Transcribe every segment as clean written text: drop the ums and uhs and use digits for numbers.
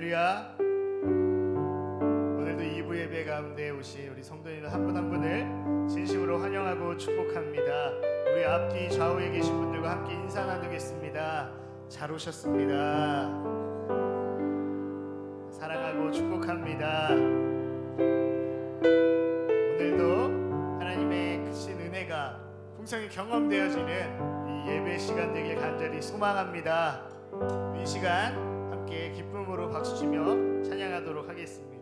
할렐루야. 오늘도 2부 예배 가운데 오신 우리 성도님들 한 분 한 분을 진심으로 환영하고 축복합니다. 우리 앞뒤 좌우에 계신 분들과 함께 인사 나누겠습니다. 잘 오셨습니다. 사랑하고 축복합니다. 오늘도 하나님의 크신 은혜가 풍성히 경험되어지는 이 예배 시간 되길 간절히 소망합니다. 이 시간 함께 기쁨으로 박수치며 찬양하도록 하겠습니다.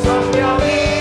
성령이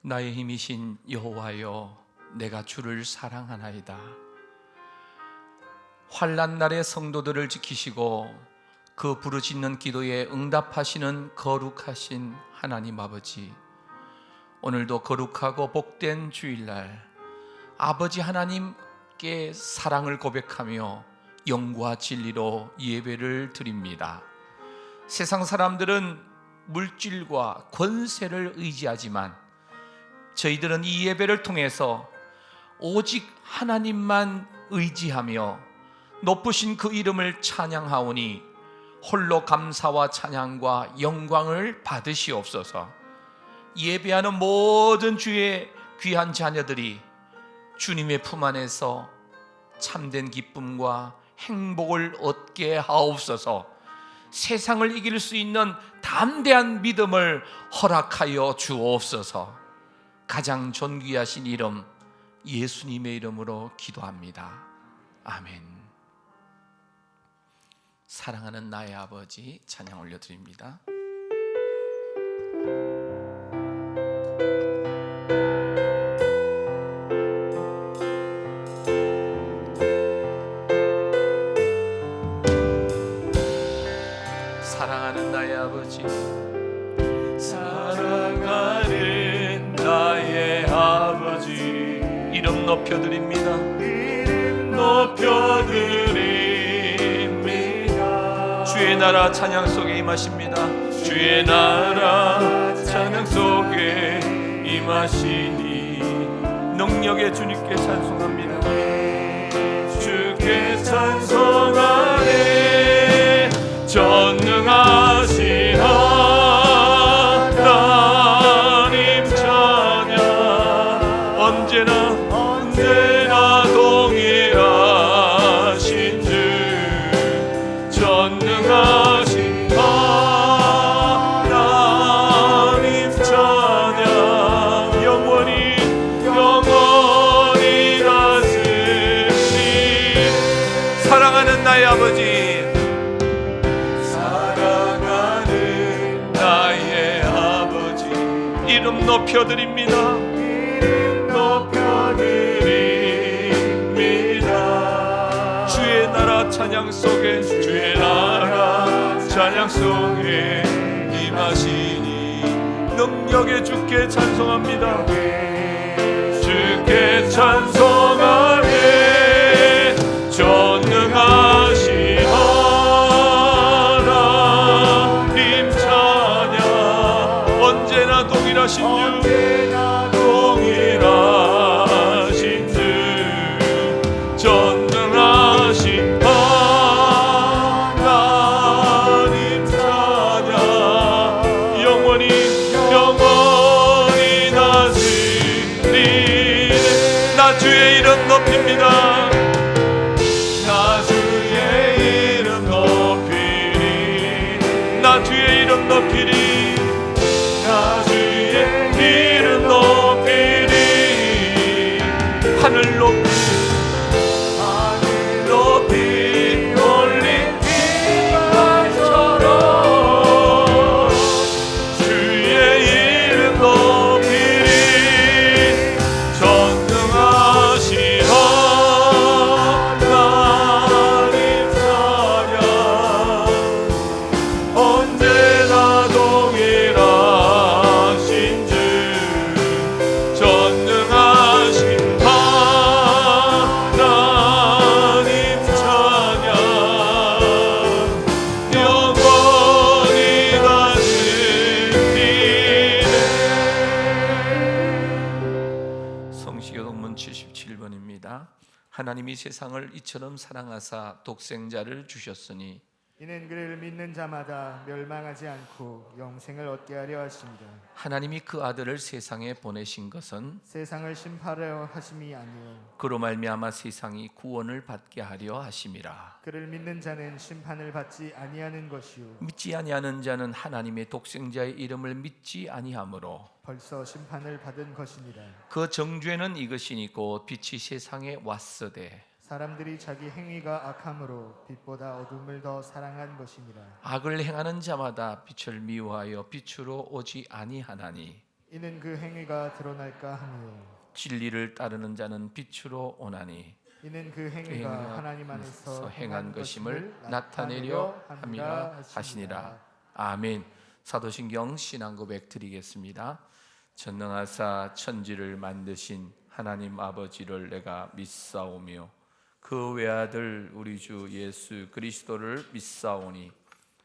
나의 힘이신 여호와여, 내가 주를 사랑하나이다. 환난 날의 성도들을 지키시고 그 부르짖는 기도에 응답하시는 거룩하신 하나님 아버지, 오늘도 거룩하고 복된 주일날 아버지 하나님께 사랑을 고백하며 영과 진리로 예배를 드립니다. 세상 사람들은 물질과 권세를 의지하지만 저희들은 이 예배를 통해서 오직 하나님만 의지하며 높으신 그 이름을 찬양하오니 홀로 감사와 찬양과 영광을 받으시옵소서. 예배하는 모든 주의 귀한 자녀들이 주님의 품 안에서 참된 기쁨과 행복을 얻게 하옵소서. 세상을 이길 수 있는 담대한 믿음을 허락하여 주옵소서. 가장 존귀하신 이름 예수님의 이름으로 기도합니다. 아멘. 사랑하는 나의 아버지, 찬양 올려드립니다. 사랑하는 나의 아버지, 사랑하는 나의 아버지, 이름 높여드립니다. 이름 높여드립니다. 주의 나라 찬양 속에 임하십니다. 주의 나라 찬양 속에 임하시니 능력의 주님께 찬송합니다. 주께 찬송하네. 전능하신 하나님 찬양, 언제나 동일하신 주, 전능하신 하나님 찬양, 영원히 다스리니. 사랑하는 나의 아버지, 이름 높여드립니다. 이름 높여드립니다. 주의 나라 찬양 속에, 주의 나라 찬양 속에 임하시니 능력의 주께 찬송합니다. 주께 찬송하네. 전능하신 하나님 찬양, 언제나 동일하신 주, 전능하신 하나님 찬양, 영원히 다스리네. 나 주의 이름 높입니다. 나 주의 이름 높이리. 나 주의 이름 높이리. 나 주의 이름 높이리. 하늘 높이 올린 빛깔처럼 주의 이름 높이리. 전능하신 하나님 찬양, 언제나 동일하신 주, 전능하신 하나님 찬양, 영원히 다스리네. 성시교독문 77번입니다. 하나님이 세상을 이처럼 사랑하사 독생자를 주셨으니 이는 그를 믿는 자마다 멸망하지 않고 영생을 얻게 하려 하십니다. 하나님이 그 아들을 세상에 보내신 것은 세상을 심판하려 하심이 아니요 그로 말미암아 세상이 구원을 받게 하려 하심이라. 그를 믿는 자는 심판을 받지 아니하는 것이요 믿지 아니하는 자는 하나님의 독생자의 이름을 믿지 아니하므로 벌써 심판을 받은 것이니라. 그 정죄는 이것이니 곧 빛이 세상에 왔으되 사람들이 자기 행위가 악함으로 빛보다 어둠을 더 사랑한 것이니라. 악을 행하는 자마다 빛을 미워하여 빛으로 오지 아니하나니 이는 그 행위가 드러날까 함이요 진리를 따르는 자는 빛으로 오나니 이는 그 행위가 하나님 안에서 행한 것임을 나타내려 함이라 하시니라. 아멘. 사도신경 신앙고백 드리겠습니다. 전능하사 천지를 만드신 하나님 아버지를 내가 믿사오며 그 외아들 우리 주 예수 그리스도를 믿사오니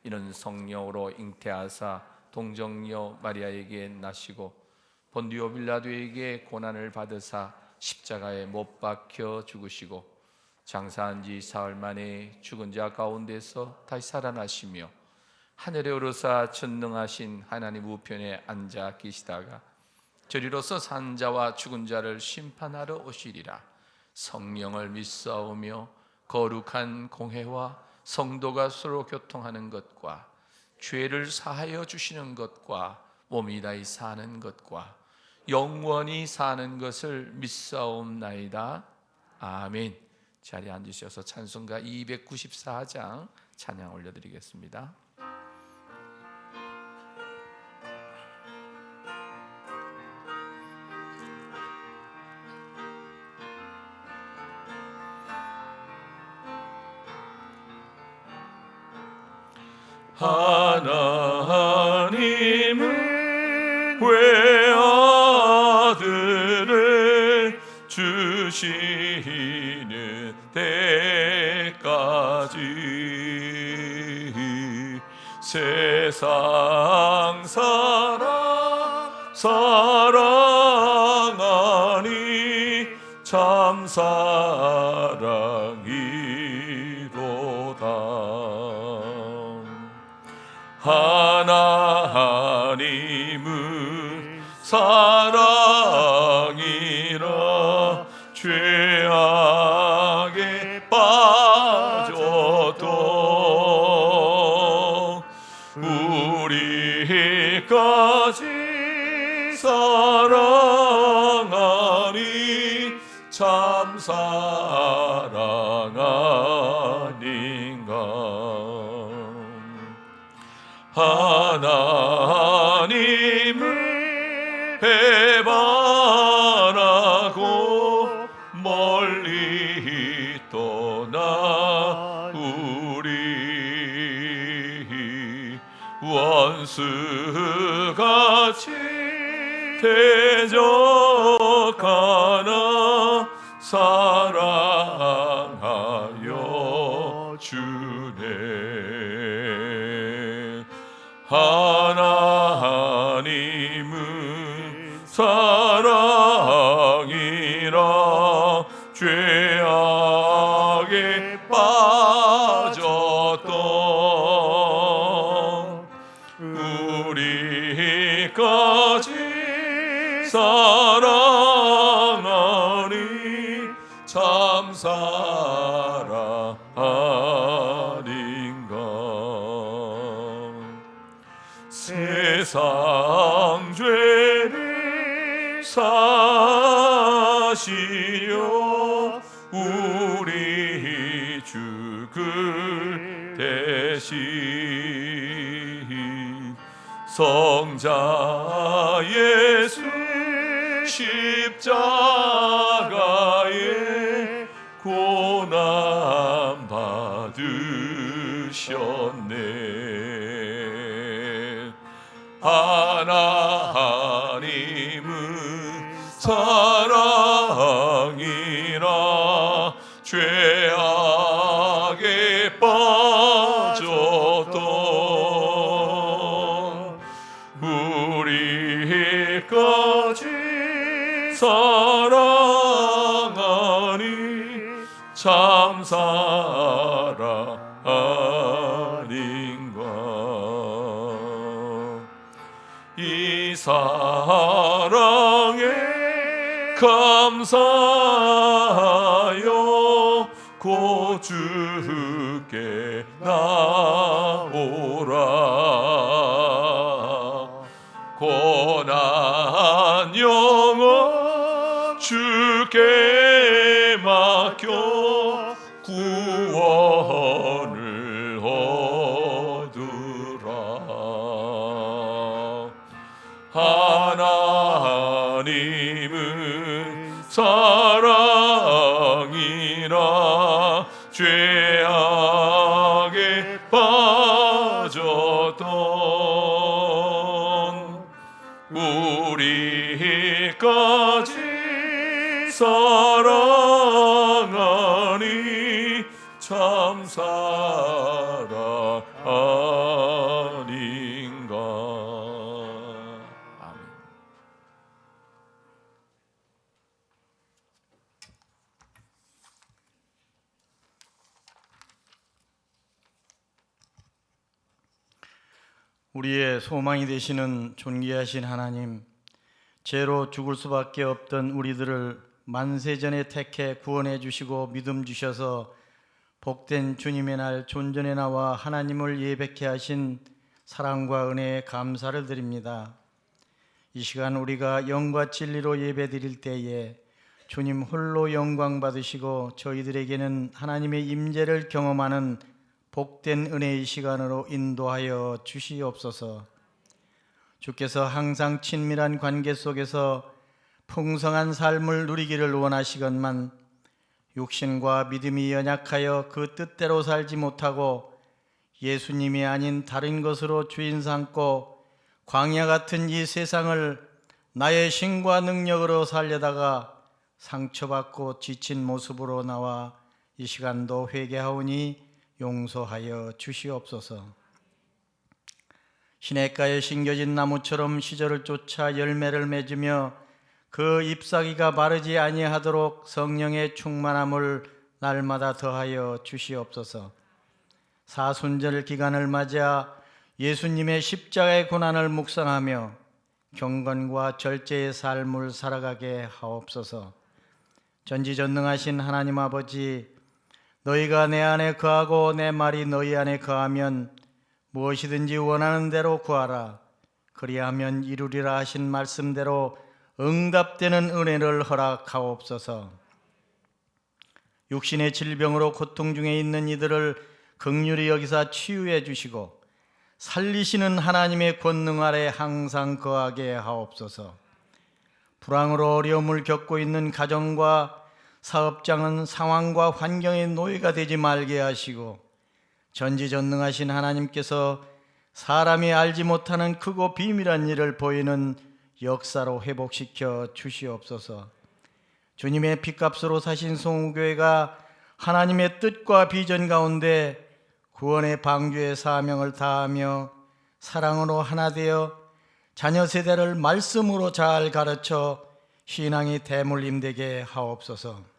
이는 성령으로 잉태하사 동정녀 마리아에게 나시고 본디오 빌라도에게 고난을 받으사 십자가에 못 박혀 죽으시고 장사한 지 사흘 만에 죽은 자 가운데서 다시 살아나시며 하늘에 오르사 전능하신 하나님 우편에 앉아 계시다가 저리로서 산 자와 죽은 자를 심판하러 오시리라. 성령을 믿사오며 거룩한 공회와 성도가 서로 교통하는 것과 죄를 사하여 주시는 것과 몸이 다히 사는 것과 영원히 사는 것을 믿사옵나이다. 아멘. 자리에 앉으셔서 찬송가 294장 찬양 올려드리겠습니다. 하나님은 외아들을 주시는 때까지 세상 사랑하니 참 사랑이로다. 하나님은 사랑이라 죄악에 빠져도 우리까지 사랑하니 참 사랑 아닌가. 하나님을 배반하고 멀리 떠나 우리 원수같이 대적하나 사랑하여 주네. 하나님은 사랑이라 죄악에 빠졌던 우리까지 사랑하니 참 사랑 아닌가. 세상 죄를 사시려 우리 죽을 대신 성자 예수 십자가에 고난 받으셨네. 하나님은 사랑이라 죄악에 빠졌던 우리까지 사랑하니 참 사랑 아닌가. 이 사랑에 감사하여 곧 주께 나오라. 고난 영혼 주께 맡겨 구원을 얻으라. 하나 빠졌던 우리까지 사랑하니 참 사랑 아닌가. 아멘. 우리의 소망이 되시는 존귀하신 하나님, 죄로 죽을 수밖에 없던 우리들을 만세전에 택해 구원해 주시고 믿음 주셔서 복된 주님의 날 존전에 나와 하나님을 예배케 하신 사랑과 은혜에 감사를 드립니다. 이 시간 우리가 영과 진리로 예배 드릴 때에 주님 홀로 영광 받으시고 저희들에게는 하나님의 임재를 경험하는 복된 은혜의 시간으로 인도하여 주시옵소서. 주께서 항상 친밀한 관계 속에서 풍성한 삶을 누리기를 원하시건만 육신과 믿음이 연약하여 그 뜻대로 살지 못하고 예수님이 아닌 다른 것으로 주인 삼고 광야 같은 이 세상을 나의 신과 능력으로 살려다가 상처받고 지친 모습으로 나와 이 시간도 회개하오니 용서하여 주시옵소서. 시냇가에 심겨진 나무처럼 시절을 쫓아 열매를 맺으며 그 잎사귀가 마르지 아니하도록 성령의 충만함을 날마다 더하여 주시옵소서. 사순절 기간을 맞아 예수님의 십자가의 고난을 묵상하며 경건과 절제의 삶을 살아가게 하옵소서. 전지전능하신 하나님 아버지, 너희가 내 안에 거하고 내 말이 너희 안에 거하면 무엇이든지 원하는 대로 구하라. 그리하면 이루리라 하신 말씀대로 응답되는 은혜를 허락하옵소서. 육신의 질병으로 고통 중에 있는 이들을 긍휼히 여기사 치유해 주시고 살리시는 하나님의 권능 아래 항상 거하게 하옵소서. 불황으로 어려움을 겪고 있는 가정과 사업장은 상황과 환경의 노예가 되지 말게 하시고 전지전능하신 하나님께서 사람이 알지 못하는 크고 비밀한 일을 보이는 역사로 회복시켜 주시옵소서. 주님의 핏값으로 사신 송우교회가 하나님의 뜻과 비전 가운데 구원의 방주의 사명을 다하며 사랑으로 하나 되어 자녀 세대를 말씀으로 잘 가르쳐 신앙이 대물림되게 하옵소서.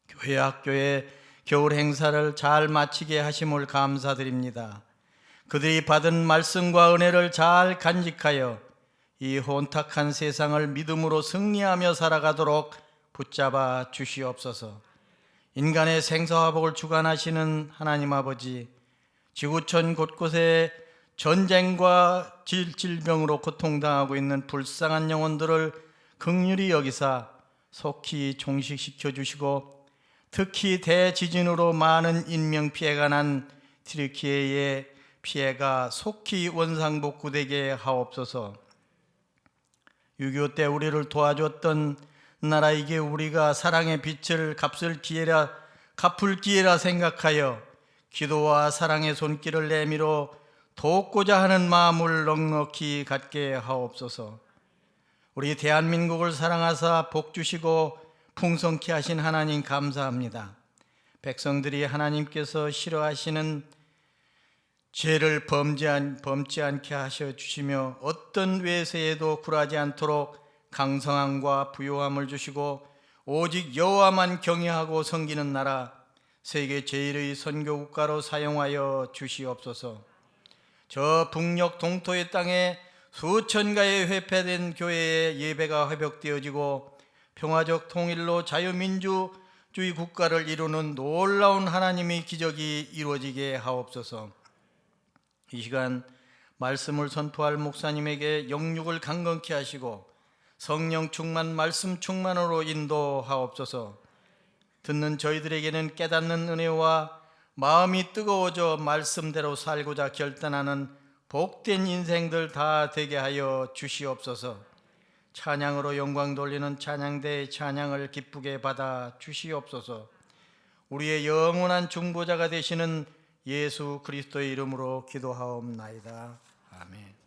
교회 학교의 겨울 행사를 잘 마치게 하심을 감사드립니다. 그들이 받은 말씀과 은혜를 잘 간직하여 이 혼탁한 세상을 믿음으로 승리하며 살아가도록 붙잡아 주시옵소서. 인간의 생사화복을 주관하시는 하나님 아버지, 지구촌 곳곳에 전쟁과 질병으로 고통당하고 있는 불쌍한 영혼들을 긍휼히 여기사 속히 종식시켜 주시고 특히 대지진으로 많은 인명피해가 난 튀르키예의 피해가 속히 원상복구되게 하옵소서. 6.25 때 우리를 도와줬던 나라에게 우리가 사랑의 빛을 갚을 기회라 생각하여 기도와 사랑의 손길을 내밀어 돕고자 하는 마음을 넉넉히 갖게 하옵소서. 우리 대한민국을 사랑하사 복 주시고 풍성케 하신 하나님 감사합니다. 백성들이 하나님께서 싫어하시는 죄를 범치 않게 하셔 주시며 어떤 외세에도 굴하지 않도록 강성함과 부요함을 주시고 오직 여호와만 경외하고 섬기는 나라, 세계 제1의 선교국가로 사용하여 주시옵소서. 저 북녘 동토의 땅에 수천 가의 회폐된 교회의 예배가 회복되어지고 평화적 통일로 자유민주주의 국가를 이루는 놀라운 하나님의 기적이 이루어지게 하옵소서. 이 시간 말씀을 선포할 목사님에게 영육을 강건케 하시고 성령 충만, 말씀 충만으로 인도하옵소서. 듣는 저희들에게는 깨닫는 은혜와 마음이 뜨거워져 말씀대로 살고자 결단하는 복된 인생들 다 되게 하여 주시옵소서. 찬양으로 영광 돌리는 찬양대의 찬양을 기쁘게 받아 주시옵소서. 우리의 영원한 중보자가 되시는 예수 그리스도의 이름으로 기도하옵나이다. 아멘.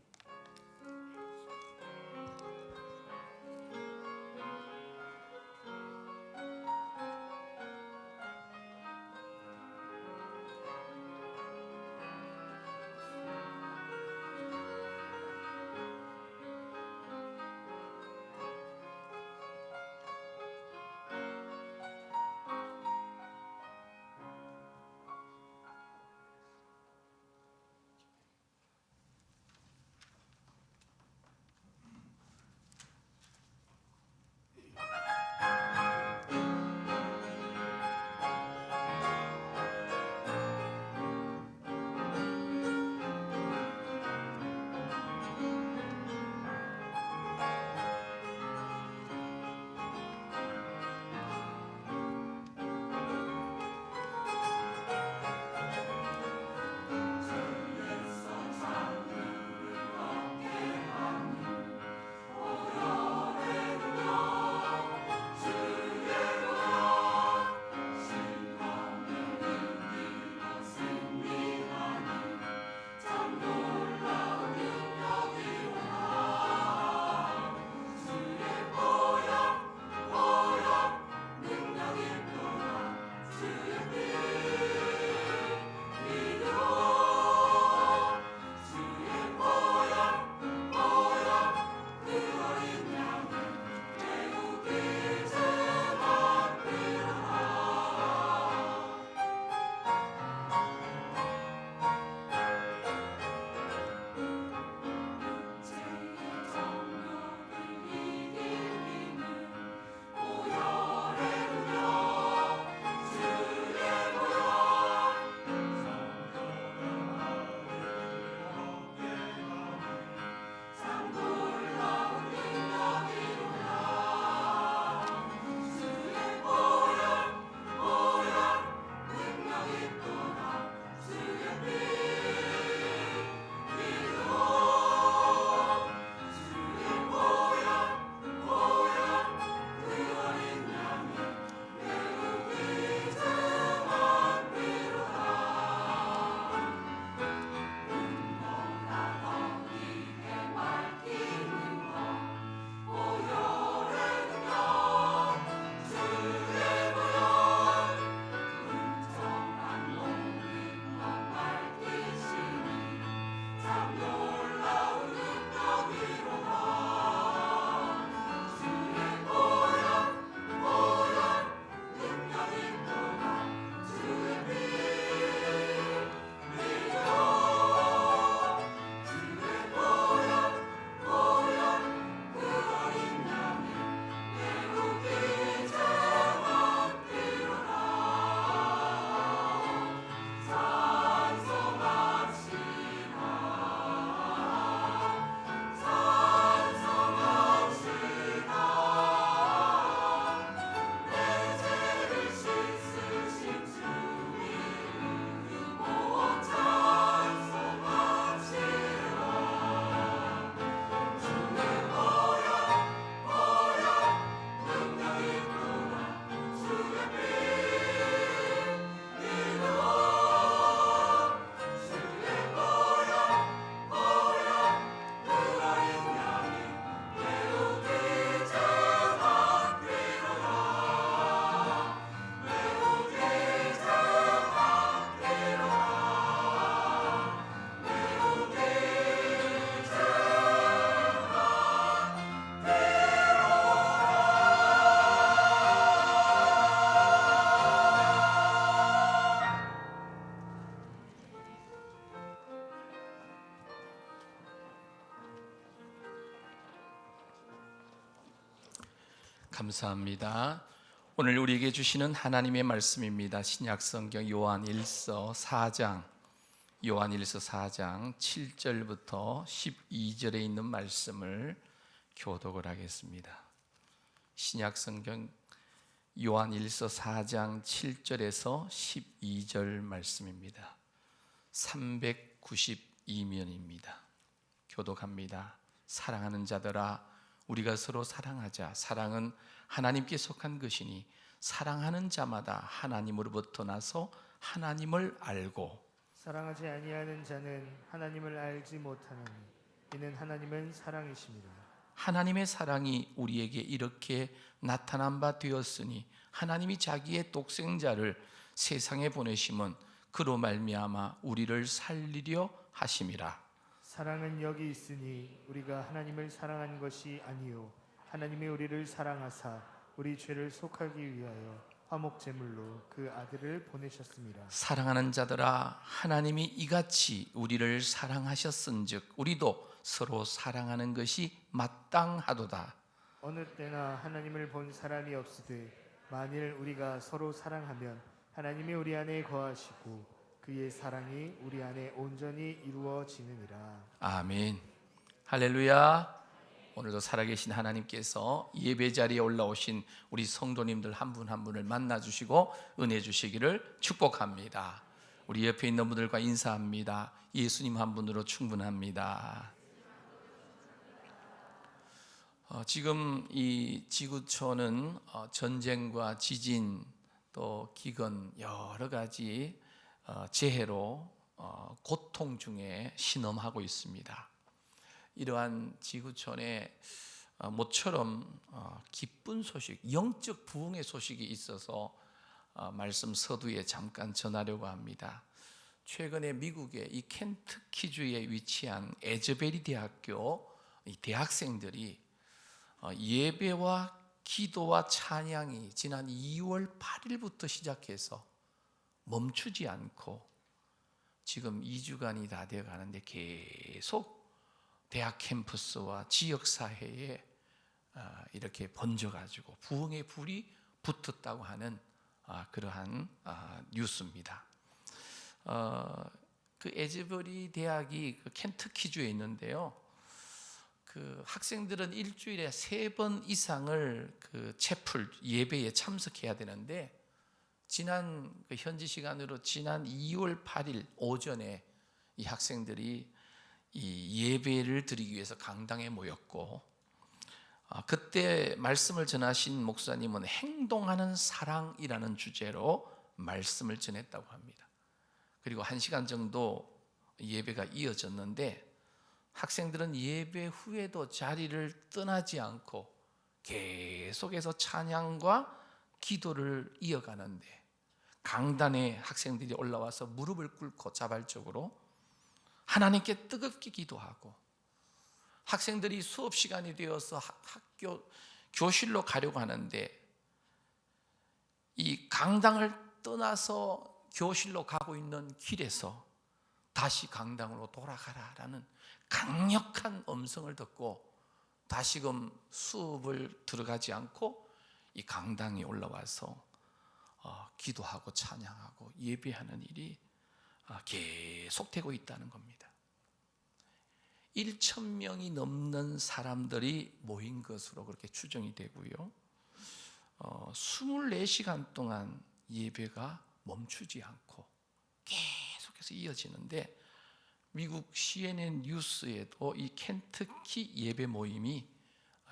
감사합니다. 오늘 우리에게 주시는 하나님의 말씀입니다. 신약성경 요한일서 4장 7절부터 12절에 있는 말씀을 교독을 하겠습니다. 신약성경 요한일서 4장 7절에서 12절 말씀입니다. 392면입니다. 교독합니다. 사랑하는 자들아, 우리가 서로 사랑하자. 사랑은 하나님께 속한 것이니 사랑하는 자마다 하나님으로부터 나서 하나님을 알고 사랑하지 아니하는 자는 하나님을 알지 못하나니 이는 하나님은 사랑이심이라. 하나님의 사랑이 우리에게 이렇게 나타난 바 되었으니 하나님이 자기의 독생자를 세상에 보내심은 그로 말미암아 우리를 살리려 하심이라. 사랑은 여기 있으니 우리가 하나님을 사랑한 것이 아니요 하나님이 우리를 사랑하사 우리 죄를 속하기 위하여 화목 제물로 그 아들을 보내셨습니다. 사랑하는 자들아, 하나님이 이같이 우리를 사랑하셨은즉 우리도 서로 사랑하는 것이 마땅하도다. 어느 때나 하나님을 본 사람이 없으되 만일 우리가 서로 사랑하면 하나님이 우리 안에 거하시고 그의 사랑이 우리 안에 온전히 이루어지느니라. 아멘. 할렐루야. 오늘도 살아계신 하나님께서 예배 자리에 올라오신 우리 성도님들 한 분 한 분을 만나 주시고 은혜 주시기를 축복합니다. 우리 옆에 있는 분들과 인사합니다. 예수님 한 분으로 충분합니다. 지금 이 지구촌은 전쟁과 지진 또 기근 여러 가지 재해로 고통 중에 신음하고 있습니다. 이러한 지구촌에 모처럼 기쁜 소식, 영적 부흥의 소식이 있어서 말씀 서두에 잠깐 전하려고 합니다. 최근에 미국의 이 켄터키주에 위치한 에즈베리 대학교 이 대학생들이 예배와 기도와 찬양이 지난 2월 8일부터 시작해서 멈추지 않고 지금 2주간이 다 되어 가는데 계속 대학 캠퍼스와 지역 사회에 이렇게 번져가지고 부흥의 불이 붙었다고 하는 그러한 뉴스입니다. 그 에즈버리 대학이 그 켄터키주에 있는데요. 그 학생들은 일주일에 3번 이상을 그 채플 예배에 참석해야 되는데 지난 그 현지 시간으로 지난 2월 8일 오전에 이 학생들이 이 예배를 드리기 위해서 강당에 모였고 그때 말씀을 전하신 목사님은 행동하는 사랑이라는 주제로 말씀을 전했다고 합니다. 그리고 1시간 정도 예배가 이어졌는데 학생들은 예배 후에도 자리를 떠나지 않고 계속해서 찬양과 기도를 이어가는데 강단에 학생들이 올라와서 무릎을 꿇고 자발적으로 하나님께 뜨겁게 기도하고 학생들이 수업 시간이 되어서 학교 교실로 가려고 하는데 이 강당을 떠나서 교실로 가고 있는 길에서 다시 강당으로 돌아가라라는 강력한 음성을 듣고 다시금 수업을 들어가지 않고 이 강당에 올라와서 기도하고 찬양하고 예배하는 일이 계속되고 있다는 겁니다. 1,000명이 넘는 사람들이 모인 것으로 그렇게 추정이 되고요. 24시간 동안 예배가 멈추지 않고 계속해서 이어지는데 미국 CNN 뉴스에도 이 켄터키 예배 모임이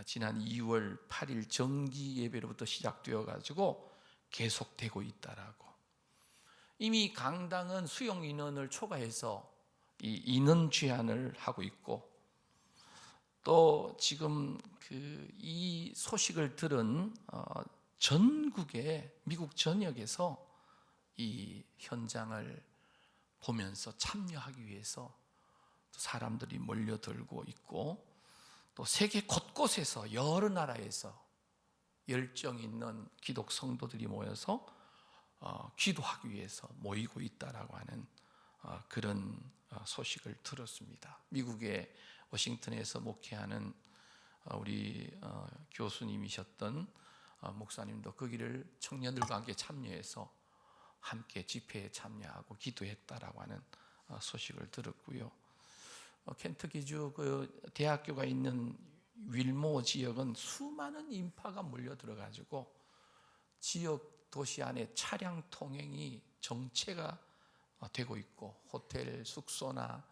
지난 2월 8일 정기 예배로부터 시작되어 가지고 계속되고 있다라고. 이미 강당은 수용 인원을 초과해서 이 인원 제한을 하고 있고 또 지금 이 소식을 들은 전국의 미국 전역에서 이 현장을 보면서 참여하기 위해서 사람들이 몰려들고 있고 또 세계 곳곳에서 여러 나라에서 열정 있는 기독 성도들이 모여서 기도하기 위해서 모이고 있다라고 하는 그런 소식을 들었습니다. 미국의 워싱턴에서 목회하는 우리 교수님이셨던 목사님도 거기를 청년들과 함께 참여해서 함께 집회에 참여하고 기도했다라고 하는 소식을 들었고요. 켄터키주 그 대학교가 있는 윌모 지역은 수많은 인파가 몰려 들어가지고 지역 도시 안에 차량 통행이 정체가 되고 있고 호텔 숙소나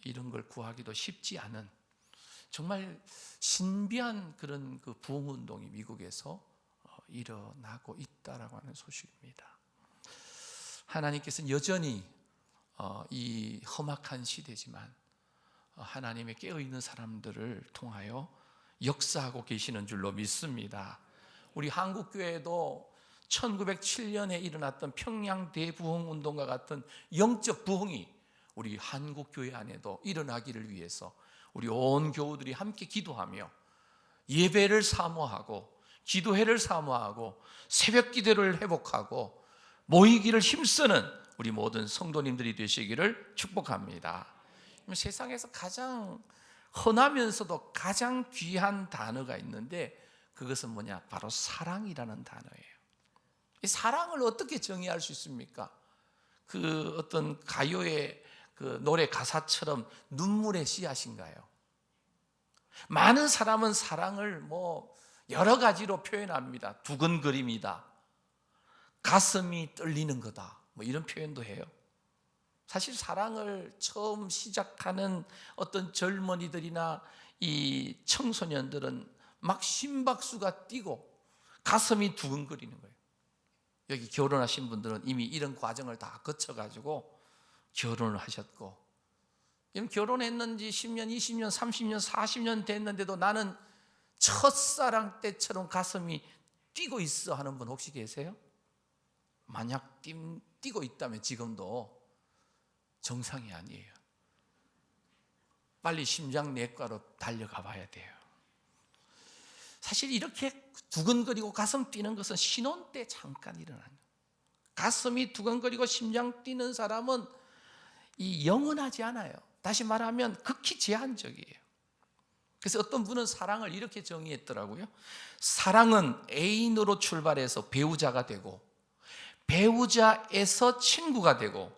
이런 걸 구하기도 쉽지 않은 정말 신비한 그런 그 부흥 운동이 미국에서 일어나고 있다라고 하는 소식입니다. 하나님께서는 여전히 이 험악한 시대지만 하나님의 깨어있는 사람들을 통하여 역사하고 계시는 줄로 믿습니다. 우리 한국교회도 1907년에 일어났던 평양 대부흥운동과 같은 영적 부흥이 우리 한국교회 안에도 일어나기를 위해서 우리 온 교우들이 함께 기도하며 예배를 사모하고 기도회를 사모하고 새벽 기도를 회복하고 모이기를 힘쓰는 우리 모든 성도님들이 되시기를 축복합니다. 세상에서 가장 흔하면서도 가장 귀한 단어가 있는데 그것은 뭐냐? 바로 사랑이라는 단어예요. 이 사랑을 어떻게 정의할 수 있습니까? 그 어떤 가요의 그 노래 가사처럼 눈물의 씨앗인가요? 많은 사람은 사랑을 뭐 여러 가지로 표현합니다. 두근거림이다, 가슴이 떨리는 거다, 뭐 이런 표현도 해요. 사실 사랑을 처음 시작하는 어떤 젊은이들이나 이 청소년들은 막 심박수가 뛰고 가슴이 두근거리는 거예요. 여기 결혼하신 분들은 이미 이런 과정을 다 거쳐가지고 결혼을 하셨고, 결혼했는지 10년, 20년, 30년, 40년 됐는데도 나는 첫사랑 때처럼 가슴이 뛰고 있어 하는 분 혹시 계세요? 만약 뛰고 있다면 지금도 정상이 아니에요. 빨리 심장내과로 달려가 봐야 돼요. 사실 이렇게 두근거리고 가슴 뛰는 것은 신혼 때 잠깐 일어나는 거예요. 가슴이 두근거리고 심장 뛰는 사람은 이 영원하지 않아요. 다시 말하면 극히 제한적이에요. 그래서 어떤 분은 사랑을 이렇게 정의했더라고요. 사랑은 애인으로 출발해서 배우자가 되고, 배우자에서 친구가 되고,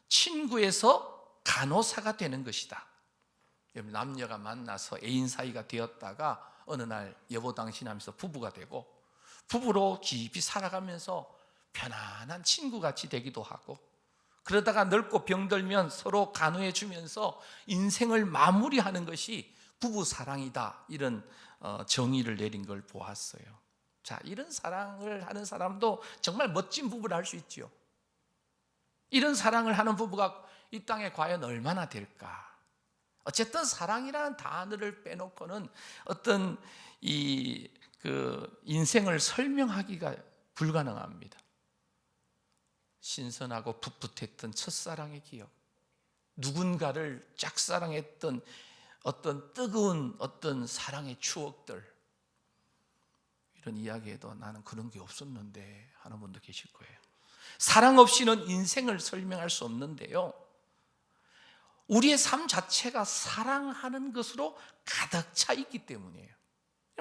친구에서 간호사가 되는 것이다. 남녀가 만나서 애인 사이가 되었다가 어느 날 여보 당신 하면서 부부가 되고, 부부로 깊이 살아가면서 편안한 친구같이 되기도 하고, 그러다가 늙고 병들면 서로 간호해 주면서 인생을 마무리하는 것이 부부 사랑이다. 이런 정의를 내린 걸 보았어요. 자, 이런 사랑을 하는 사람도 정말 멋진 부부를 할 수 있죠. 이런 사랑을 하는 부부가 이 땅에 과연 얼마나 될까? 어쨌든 사랑이라는 단어를 빼놓고는 어떤 그 인생을 설명하기가 불가능합니다. 신선하고 풋풋했던 첫사랑의 기억, 누군가를 짝사랑했던 어떤 뜨거운 어떤 사랑의 추억들, 이런 이야기에도 나는 그런 게 없었는데 하는 분도 계실 거예요. 사랑 없이는 인생을 설명할 수 없는데요, 우리의 삶 자체가 사랑하는 것으로 가득 차 있기 때문이에요.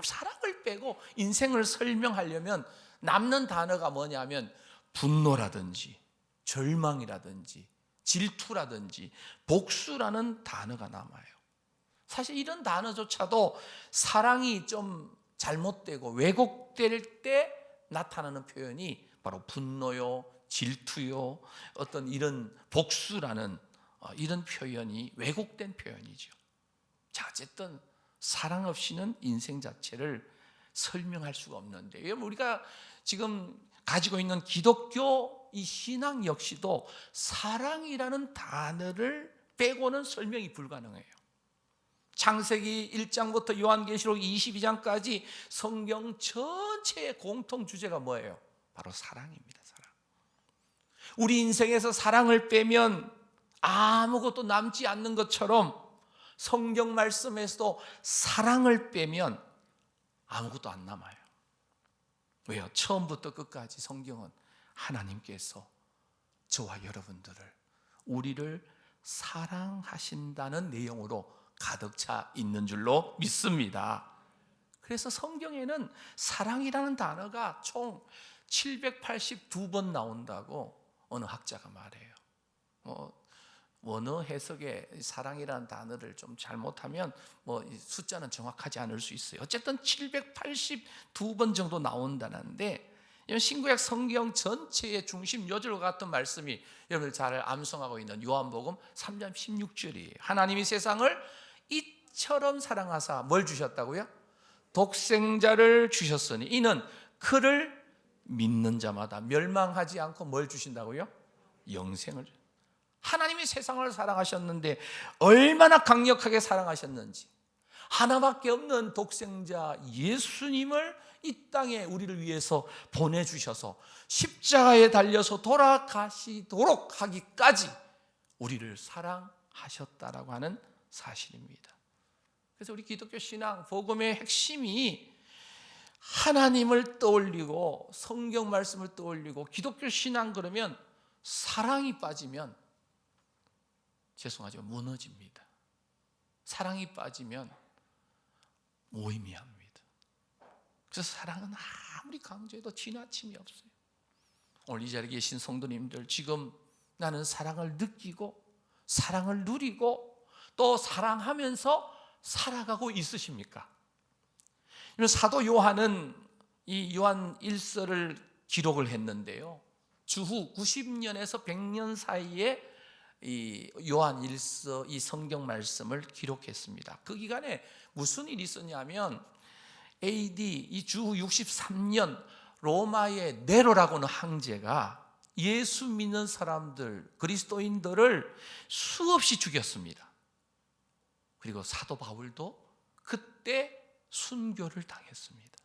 사랑을 빼고 인생을 설명하려면 남는 단어가 뭐냐면 분노라든지 절망이라든지 질투라든지 복수라는 단어가 남아요. 사실 이런 단어조차도 사랑이 좀 잘못되고 왜곡될 때 나타나는 표현이 바로 분노요, 질투요, 어떤 이런 복수라는 이런 표현이 왜곡된 표현이죠. 자, 어쨌든 사랑 없이는 인생 자체를 설명할 수가 없는데, 우리가 지금 가지고 있는 기독교 이 신앙 역시도 사랑이라는 단어를 빼고는 설명이 불가능해요. 창세기 1장부터 요한계시록 22장까지 성경 전체의 공통 주제가 뭐예요? 바로 사랑입니다. 사랑. 우리 인생에서 사랑을 빼면 아무것도 남지 않는 것처럼 성경 말씀에서도 사랑을 빼면 아무것도 안 남아요. 왜요? 처음부터 끝까지 성경은 하나님께서 저와 여러분들을, 우리를 사랑하신다는 내용으로 가득 차 있는 줄로 믿습니다. 그래서 성경에는 사랑이라는 단어가 총 782번 나온다고 어느 학자가 말해요. 원어 해석에 사랑이라는 단어를 좀 잘못하면 숫자는 정확하지 않을 수 있어요. 어쨌든 782번 정도 나온다는데, 신구약 성경 전체의 중심 요절과 같은 말씀이 여러분들 잘 암송하고 있는 요한복음 3장 16절이에요. 하나님이 세상을 이처럼 사랑하사 뭘 주셨다고요? 독생자를 주셨으니 이는 그를 믿는 자마다 멸망하지 않고 뭘 주신다고요? 영생을. 하나님이 세상을 사랑하셨는데 얼마나 강력하게 사랑하셨는지, 하나밖에 없는 독생자 예수님을 이 땅에 우리를 위해서 보내주셔서 십자가에 달려서 돌아가시도록 하기까지 우리를 사랑하셨다라고 하는 사실입니다. 그래서 우리 기독교 신앙 복음의 핵심이 하나님을 떠올리고 성경 말씀을 떠올리고, 기독교 신앙 그러면 사랑이 빠지면 죄송하지만 무너집니다. 사랑이 빠지면 무의미합니다. 그래서 사랑은 아무리 강조해도 지나침이 없어요. 오늘 이 자리에 계신 성도님들, 지금 나는 사랑을 느끼고 사랑을 누리고 또 사랑하면서 살아가고 있으십니까? 사도 요한은 이 요한 1서를 기록을 했는데요, 주후 90년에서 100년 사이에 이 요한 1서 이 성경 말씀을 기록했습니다. 그 기간에 무슨 일이 있었냐면 AD 이 주후 63년 로마의 네로라고는 황제가 예수 믿는 사람들, 그리스도인들을 수없이 죽였습니다. 그리고 사도 바울도 그때 순교를 당했습니다.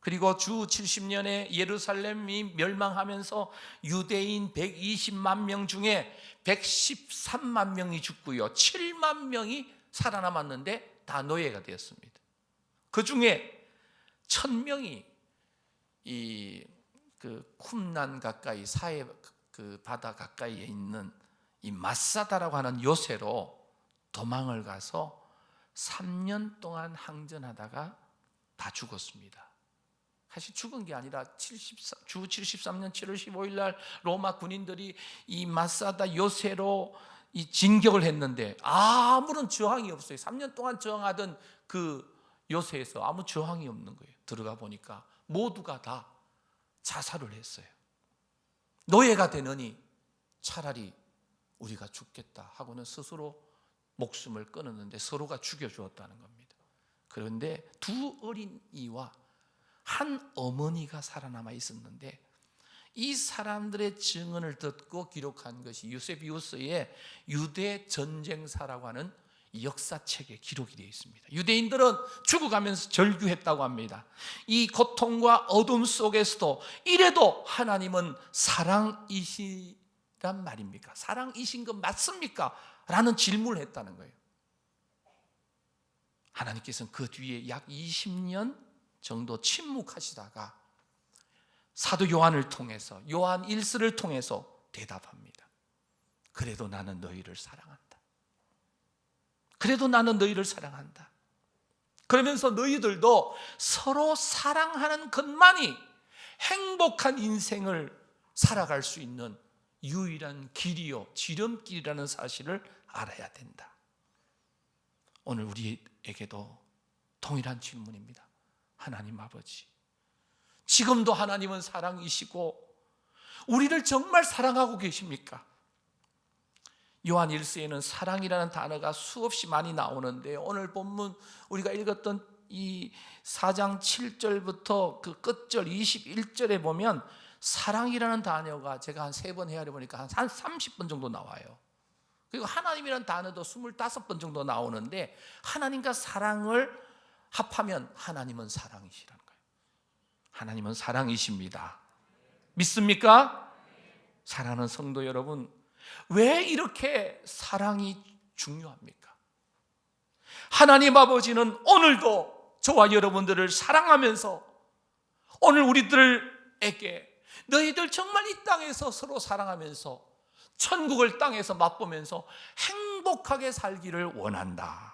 그리고 주 70년에 예루살렘이 멸망하면서 유대인 120만 명 중에 113만 명이 죽고요, 7만 명이 살아남았는데 다 노예가 되었습니다. 그 중에 1000명이 이 쿰난 가까이, 사해 그 바다 가까이에 있는 이 마사다라고 하는 요새로 도망을 가서 3년 동안 항전하다가 다 죽었습니다. 사실 죽은 게 아니라 주 73년 7월 15일 날 로마 군인들이 이 마사다 요새로 이 진격을 했는데 아무런 저항이 없어요. 3년 동안 저항하던 그 요새에서 아무 저항이 없는 거예요. 들어가 보니까 모두가 다 자살을 했어요. 노예가 되느니 차라리 우리가 죽겠다 하고는 스스로 목숨을 끊었는데 서로가 죽여주었다는 겁니다. 그런데 두 어린이와 한 어머니가 살아남아 있었는데 이 사람들의 증언을 듣고 기록한 것이 유세비우스의 유대 전쟁사라고 하는 역사책에 기록이 되어 있습니다. 유대인들은 죽어가면서 절규했다고 합니다. 이 고통과 어둠 속에서도 이래도 하나님은 사랑이시란 말입니까? 사랑이신 것 맞습니까? 라는 질문을 했다는 거예요. 하나님께서는 그 뒤에 약 20년 정도 침묵하시다가 사도 요한을 통해서, 요한 1서를 통해서 대답합니다. 그래도 나는 너희를 사랑한다. 그래도 나는 너희를 사랑한다. 그러면서 너희들도 서로 사랑하는 것만이 행복한 인생을 살아갈 수 있는 유일한 길이요 지름길이라는 사실을 알아야 된다. 오늘 우리에게도 동일한 질문입니다. 하나님 아버지, 지금도 하나님은 사랑이시고 우리를 정말 사랑하고 계십니까? 요한 1서에는 사랑이라는 단어가 수없이 많이 나오는데, 오늘 본문 우리가 읽었던 이 4장 7절부터 그 끝절 21절에 보면 사랑이라는 단어가 제가 한 3번 헤아려 보니까 한 30번 정도 나와요. 그리고 하나님이라는 단어도 25번 정도 나오는데, 하나님과 사랑을 합하면 하나님은 사랑이시라는 거예요. 하나님은 사랑이십니다. 믿습니까? 사랑하는 성도 여러분, 왜 이렇게 사랑이 중요합니까? 하나님 아버지는 오늘도 저와 여러분들을 사랑하면서 오늘 우리들에게 너희들 정말 이 땅에서 서로 사랑하면서 천국을 땅에서 맛보면서 행복하게 살기를 원한다.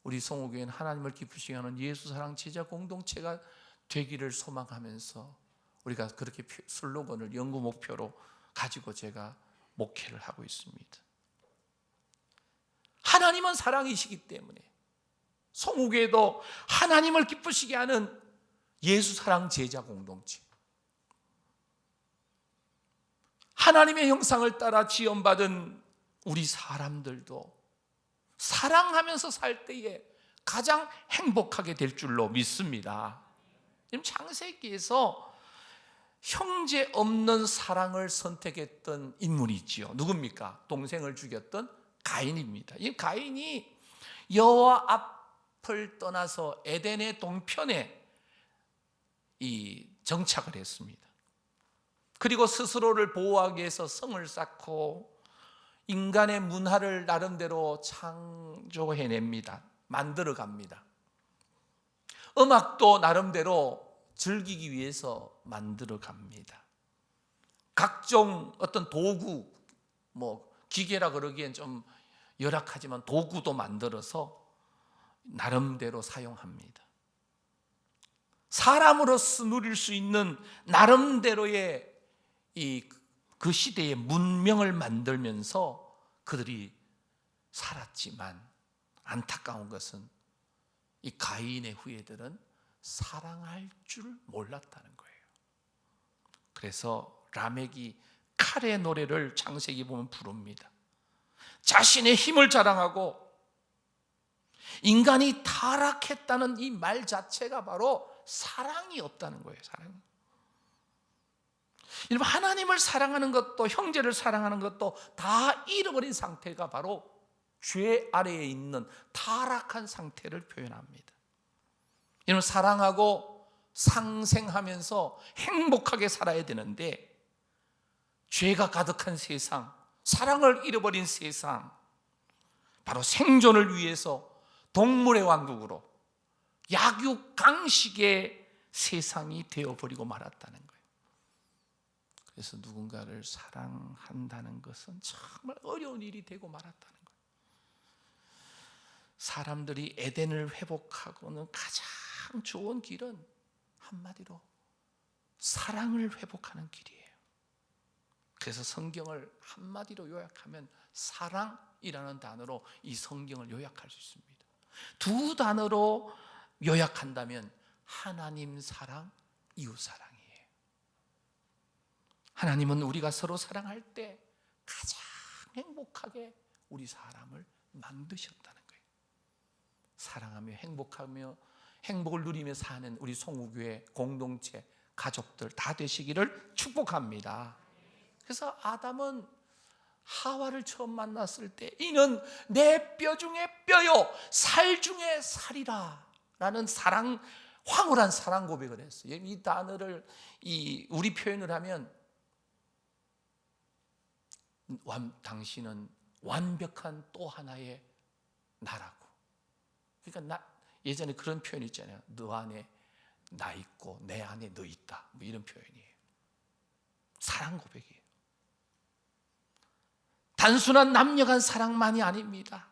우리 성호교회는 하나님을 기쁘시게 하는 예수 사랑 제자 공동체가 되기를 소망하면서 우리가 그렇게 슬로건을 연구 목표로 가지고 제가 목회를 하고 있습니다. 하나님은 사랑이시기 때문에 성호교회도 하나님을 기쁘시게 하는 예수 사랑 제자 공동체, 하나님의 형상을 따라 지음받은 우리 사람들도 사랑하면서 살 때에 가장 행복하게 될 줄로 믿습니다. 지금 창세기에서 형제 없는 사랑을 선택했던 인물이 있지요. 누굽니까? 동생을 죽였던 가인입니다. 이 가인이 여호와 앞을 떠나서 에덴의 동편에 정착을 했습니다. 그리고 스스로를 보호하기 위해서 성을 쌓고 인간의 문화를 나름대로 창조해냅니다. 만들어갑니다. 음악도 나름대로 즐기기 위해서 만들어갑니다. 각종 어떤 도구, 기계라 그러기엔 좀 열악하지만 도구도 만들어서 나름대로 사용합니다. 사람으로서 누릴 수 있는 나름대로의 그 시대의 문명을 만들면서 그들이 살았지만, 안타까운 것은 이 가인의 후예들은 사랑할 줄 몰랐다는 거예요. 그래서 라멕이 칼의 노래를 창세기 보면 부릅니다. 자신의 힘을 자랑하고 인간이 타락했다는 이 말 자체가 바로 사랑이 없다는 거예요. 사랑. 여러분, 하나님을 사랑하는 것도 형제를 사랑하는 것도 다 잃어버린 상태가 바로 죄 아래에 있는 타락한 상태를 표현합니다. 여러분, 사랑하고 상생하면서 행복하게 살아야 되는데 죄가 가득한 세상, 사랑을 잃어버린 세상, 바로 생존을 위해서 동물의 왕국으로 약육강식의 세상이 되어버리고 말았다는 거예요. 그래서 누군가를 사랑한다는 것은 정말 어려운 일이 되고 말았다는 거예요. 사람들이 에덴을 회복하고는 가장 좋은 길은 한마디로 사랑을 회복하는 길이에요. 그래서 성경을 한마디로 요약하면 사랑이라는 단어로 이 성경을 요약할 수 있습니다. 두 단어로 요약한다면 하나님 사랑, 이웃 사랑이에요. 하나님은 우리가 서로 사랑할 때 가장 행복하게 우리 사람을 만드셨다는 거예요. 사랑하며 행복하며 행복을 누리며 사는 우리 송우교회 공동체 가족들 다 되시기를 축복합니다. 그래서 아담은 하와를 처음 만났을 때 이는 내 뼈 중에 뼈요 살 중에 살이라 라는 사랑, 황홀한 사랑 고백을 했어요. 이 단어를 우리 표현을 하면 당신은 완벽한 또 하나의 나라고. 그러니까 예전에 그런 표현 있잖아요. 너 안에 나 있고 내 안에 너 있다, 이런 표현이에요. 사랑 고백이에요. 단순한 남녀 간 사랑만이 아닙니다.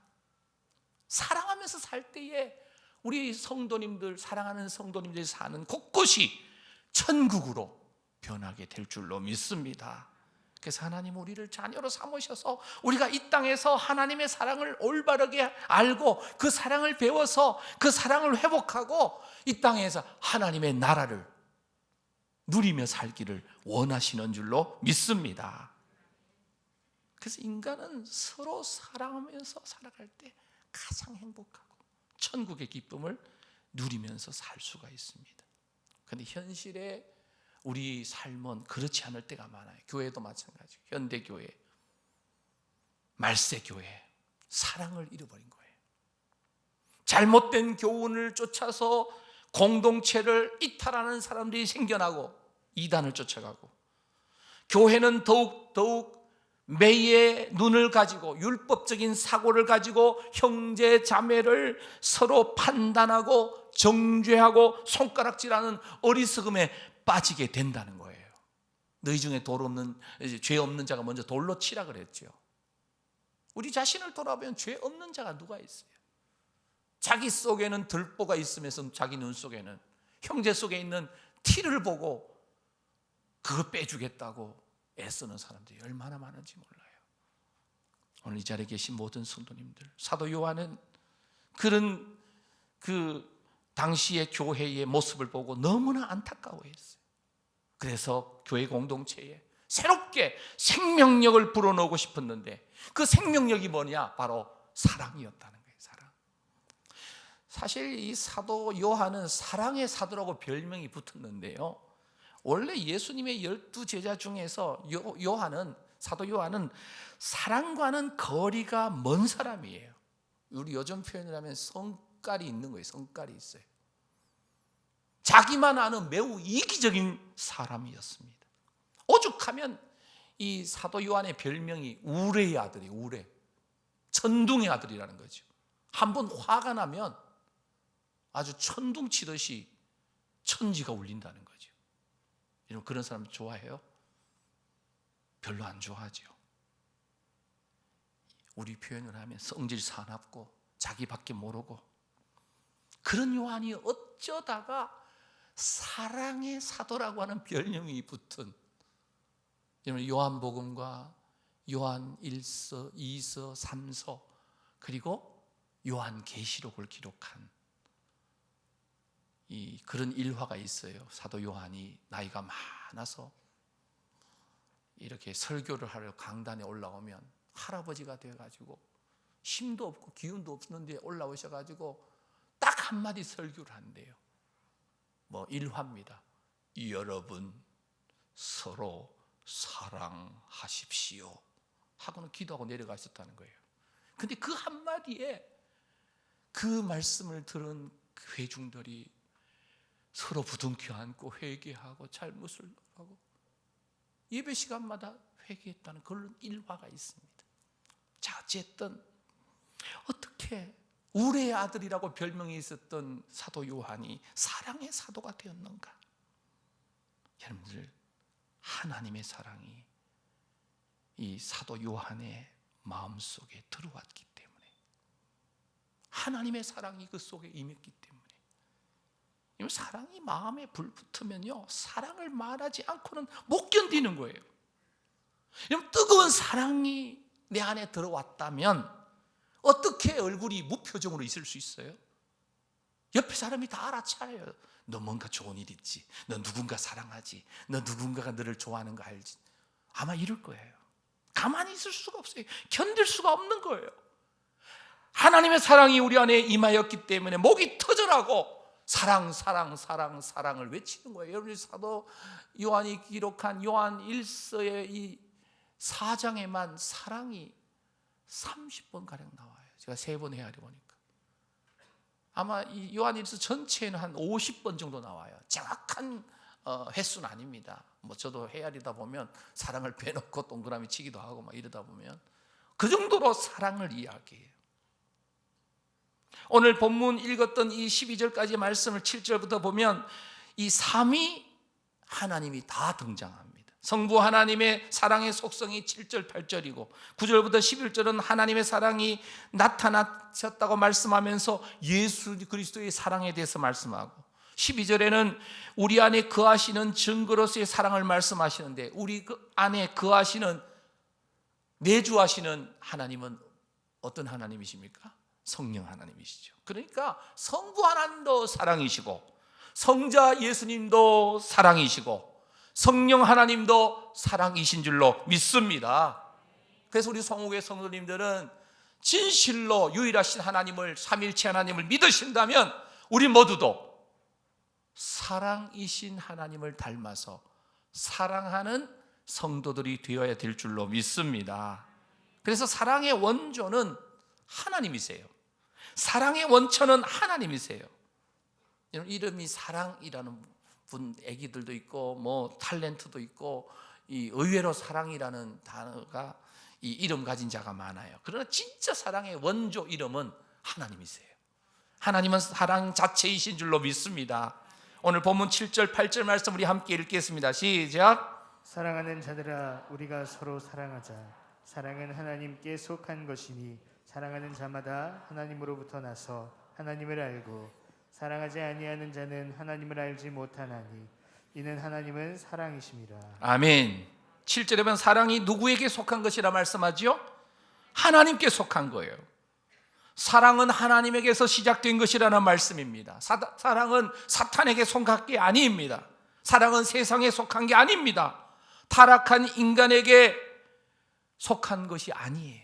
사랑하면서 살 때에 우리 성도님들, 사랑하는 성도님들이 사는 곳곳이 천국으로 변하게 될 줄로 믿습니다. 그래서 하나님 우리를 자녀로 삼으셔서 우리가 이 땅에서 하나님의 사랑을 올바르게 알고 그 사랑을 배워서 그 사랑을 회복하고 이 땅에서 하나님의 나라를 누리며 살기를 원하시는 줄로 믿습니다. 그래서 인간은 서로 사랑하면서 살아갈 때 가장 행복하고 천국의 기쁨을 누리면서 살 수가 있습니다. 그런데 현실에 우리 삶은 그렇지 않을 때가 많아요. 교회도 마찬가지고 현대교회, 말세교회, 사랑을 잃어버린 거예요. 잘못된 교훈을 쫓아서 공동체를 이탈하는 사람들이 생겨나고 이단을 쫓아가고, 교회는 더욱 매의 눈을 가지고 율법적인 사고를 가지고 형제 자매를 서로 판단하고 정죄하고 손가락질하는 어리석음에 빠지게 된다는 거예요. 너희 중에 죄 없는 자가 먼저 돌로 치라 그랬죠. 우리 자신을 돌아보면 죄 없는 자가 누가 있어요? 자기 속에는 들보가 있으면서 자기 눈 속에는 형제 속에 있는 티를 보고 그거 빼주겠다고 애쓰는 사람들이 얼마나 많은지 몰라요. 오늘 이 자리에 계신 모든 성도님들, 사도 요한은 그런 당시의 교회의 모습을 보고 너무나 안타까워했어요. 그래서 교회 공동체에 새롭게 생명력을 불어넣고 싶었는데 그 생명력이 뭐냐? 바로 사랑이었다는 거예요. 사랑. 사실 이 사도 요한은 사랑의 사도라고 별명이 붙었는데요, 원래 예수님의 12 제자 중에서 사도 요한은 사랑과는 거리가 먼 사람이에요. 우리 요즘 표현을 하면 성깔이 있는 거예요. 성깔이 있어요. 자기만 아는 매우 이기적인 사람이었습니다. 오죽하면 이 사도 요한의 별명이 우레의 아들이에요. 우레. 천둥의 아들이라는 거죠. 한번 화가 나면 아주 천둥 치듯이 천지가 울린다는 거죠. 여러분 그런 사람 좋아해요? 별로 안 좋아하죠. 우리 표현을 하면 성질 사납고 자기밖에 모르고, 그런 요한이 어쩌다가 사랑의 사도라고 하는 별명이 붙은, 여러분 요한복음과 요한 1서, 2서, 3서 그리고 요한계시록을 기록한 그런 일화가 있어요. 사도 요한이 나이가 많아서 이렇게 설교를 하러 강단에 올라오면 할아버지가 돼가지고 힘도 없고 기운도 없는데 올라오셔가지고 딱 한마디 설교를 한대요. 뭐 일화입니다. 여러분 서로 사랑하십시오 하고는 기도하고 내려가셨다는 거예요. 근데 그 한마디에 그 말씀을 들은 회중들이 서로 부둥켜 안고 회개하고 잘못을 하고 예배 시간마다 회개했다는 그런 일화가 있습니다. 자, 어쨌든 어떻게 우레의 아들이라고 별명이 있었던 사도 요한이 사랑의 사도가 되었는가? 여러분들, 하나님의 사랑이 이 사도 요한의 마음속에 들어왔기 때문에, 하나님의 사랑이 그 속에 임했기 때문에, 사랑이 마음에 불붙으면요 사랑을 말하지 않고는 못 견디는 거예요. 뜨거운 사랑이 내 안에 들어왔다면 어떻게 얼굴이 무표정으로 있을 수 있어요? 옆에 사람이 다 알아차려요. 너 뭔가 좋은 일 있지, 너 누군가 사랑하지, 너 누군가가 너를 좋아하는 거 알지. 아마 이럴 거예요. 가만히 있을 수가 없어요. 견딜 수가 없는 거예요. 하나님의 사랑이 우리 안에 임하였기 때문에 목이 터져라고 사랑을 외치는 거예요. 여러분, 사도 요한이 기록한 요한 1서의 이 4장에만 사랑이 30번 가량 나와요. 제가 3번 헤아려 보니까 아마 이 요한 1서 전체에는 한 50번 정도 나와요. 정확한 횟수는 아닙니다. 뭐 저도 헤아리다 보면 사랑을 빼놓고 동그라미 치기도 하고 막 이러다 보면 그 정도로 사랑을 이야기해요. 오늘 본문 읽었던 이 12절까지 말씀을 7절부터 보면 이 삼위 하나님이 다 등장합니다. 성부 하나님의 사랑의 속성이 7절 8절이고 9절부터 11절은 하나님의 사랑이 나타나셨다고 말씀하면서 예수 그리스도의 사랑에 대해서 말씀하고, 12절에는 우리 안에 거하시는 증거로서의 사랑을 말씀하시는데, 우리 안에 거하시는 내주하시는 하나님은 어떤 하나님이십니까? 성령 하나님이시죠. 그러니까 성부 하나님도 사랑이시고 성자 예수님도 사랑이시고 성령 하나님도 사랑이신 줄로 믿습니다. 그래서 우리 성국의 성도님들은 진실로 유일하신 하나님을, 삼일체 하나님을 믿으신다면 우리 모두도 사랑이신 하나님을 닮아서 사랑하는 성도들이 되어야 될 줄로 믿습니다. 그래서 사랑의 원조는 하나님이세요. 사랑의 원천은 하나님이세요. 이름이 사랑이라는 분 애기들도 있고 뭐 탤런트도 있고 이 의외로 사랑이라는 단어가 이 이름 가진 자가 많아요. 그러나 진짜 사랑의 원조 이름은 하나님이세요. 하나님은 사랑 자체이신 줄로 믿습니다. 오늘 본문 7절 8절 말씀 우리 함께 읽겠습니다. 시작. 사랑하는 자들아, 우리가 서로 사랑하자. 사랑은 하나님께 속한 것이니 사랑하는 자마다 하나님으로부터 나서 하나님을 알고 사랑하지 아니하는 자는 하나님을 알지 못하나니 이는 하나님은 사랑이심이라. 아멘. 7절에 보면 사랑이 누구에게 속한 것이라 말씀하지요? 하나님께 속한 거예요. 사랑은 하나님에게서 시작된 것이라는 말씀입니다. 사랑은 사탄에게 속한 게 아닙니다. 사랑은 세상에 속한 게 아닙니다. 타락한 인간에게 속한 것이 아니에요.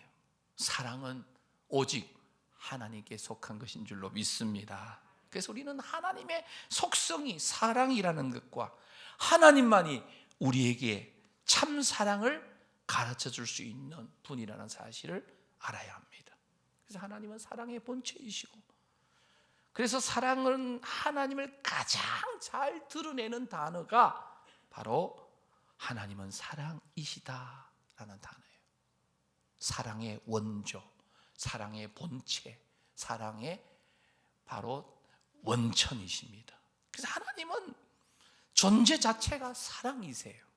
사랑은 오직 하나님께 속한 것인 줄로 믿습니다. 그래서 우리는 하나님의 속성이 사랑이라는 것과 하나님만이 우리에게 참 사랑을 가르쳐 줄 수 있는 분이라는 사실을 알아야 합니다. 그래서 하나님은 사랑의 본체이시고, 그래서 사랑은 하나님을 가장 잘 드러내는 단어가 바로 하나님은 사랑이시다라는 단어예요. 사랑의 원조, 사랑의 본체, 사랑의 바로 원천이십니다. 그래서 하나님은 존재 자체가 사랑이세요.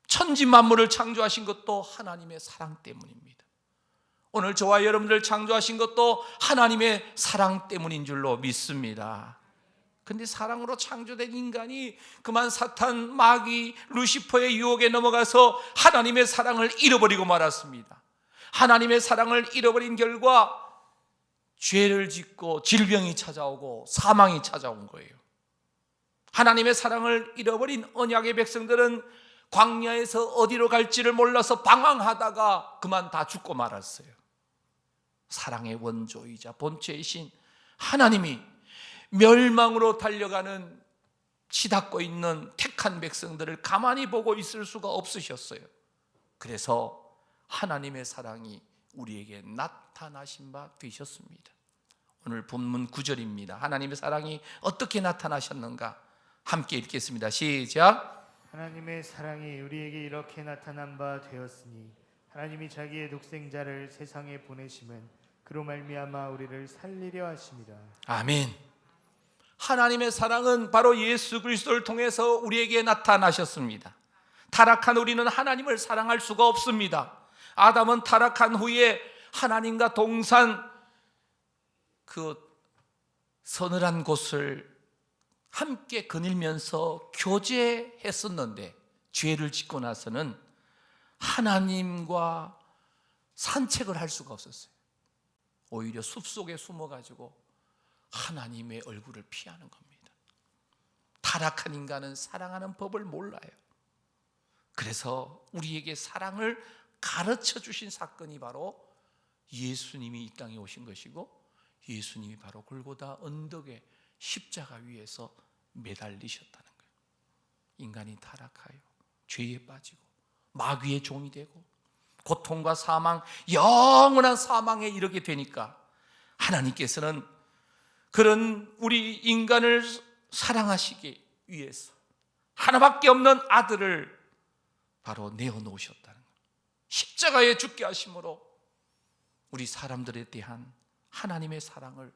천지 만물을 창조하신 것도 하나님의 사랑 때문입니다. 오늘 저와 여러분들 창조하신 것도 하나님의 사랑 때문인 줄로 믿습니다. 근데 사랑으로 창조된 인간이 그만 사탄, 마귀, 루시퍼의 유혹에 넘어가서 하나님의 사랑을 잃어버리고 말았습니다. 하나님의 사랑을 잃어버린 결과 죄를 짓고 질병이 찾아오고 사망이 찾아온 거예요. 하나님의 사랑을 잃어버린 언약의 백성들은 광야에서 어디로 갈지를 몰라서 방황하다가 그만 다 죽고 말았어요. 사랑의 원조이자 본체이신 하나님이 멸망으로 달려가는 치닫고 있는 택한 백성들을 가만히 보고 있을 수가 없으셨어요. 그래서 하나님의 사랑이 우리에게 나타나신 바 되셨습니다. 오늘 본문 9절입니다. 하나님의 사랑이 어떻게 나타나셨는가 함께 읽겠습니다. 시작. 하나님의 사랑이 우리에게 이렇게 나타난 바 되었으니 하나님이 자기의 독생자를 세상에 보내심은 그로 말미암아 우리를 살리려 하심이라. 아멘. 하나님의 사랑은 바로 예수 그리스도를 통해서 우리에게 나타나셨습니다. 타락한 우리는 하나님을 사랑할 수가 없습니다. 아담은 타락한 후에 하나님과 동산 그 서늘한 곳을 함께 거닐면서 교제했었는데 죄를 짓고 나서는 하나님과 산책을 할 수가 없었어요. 오히려 숲속에 숨어가지고 하나님의 얼굴을 피하는 겁니다. 타락한 인간은 사랑하는 법을 몰라요. 그래서 우리에게 사랑을 가르쳐 주신 사건이 바로 예수님이 이 땅에 오신 것이고, 예수님이 바로 골고다 언덕에 십자가 위에서 매달리셨다는 거예요. 인간이 타락하여 죄에 빠지고 마귀의 종이 되고 고통과 사망, 영원한 사망에 이르게 되니까 하나님께서는 그런 우리 인간을 사랑하시기 위해서 하나밖에 없는 아들을 바로 내어놓으셨다는 거예요. 십자가에 죽게 하심으로 우리 사람들에 대한 하나님의 사랑을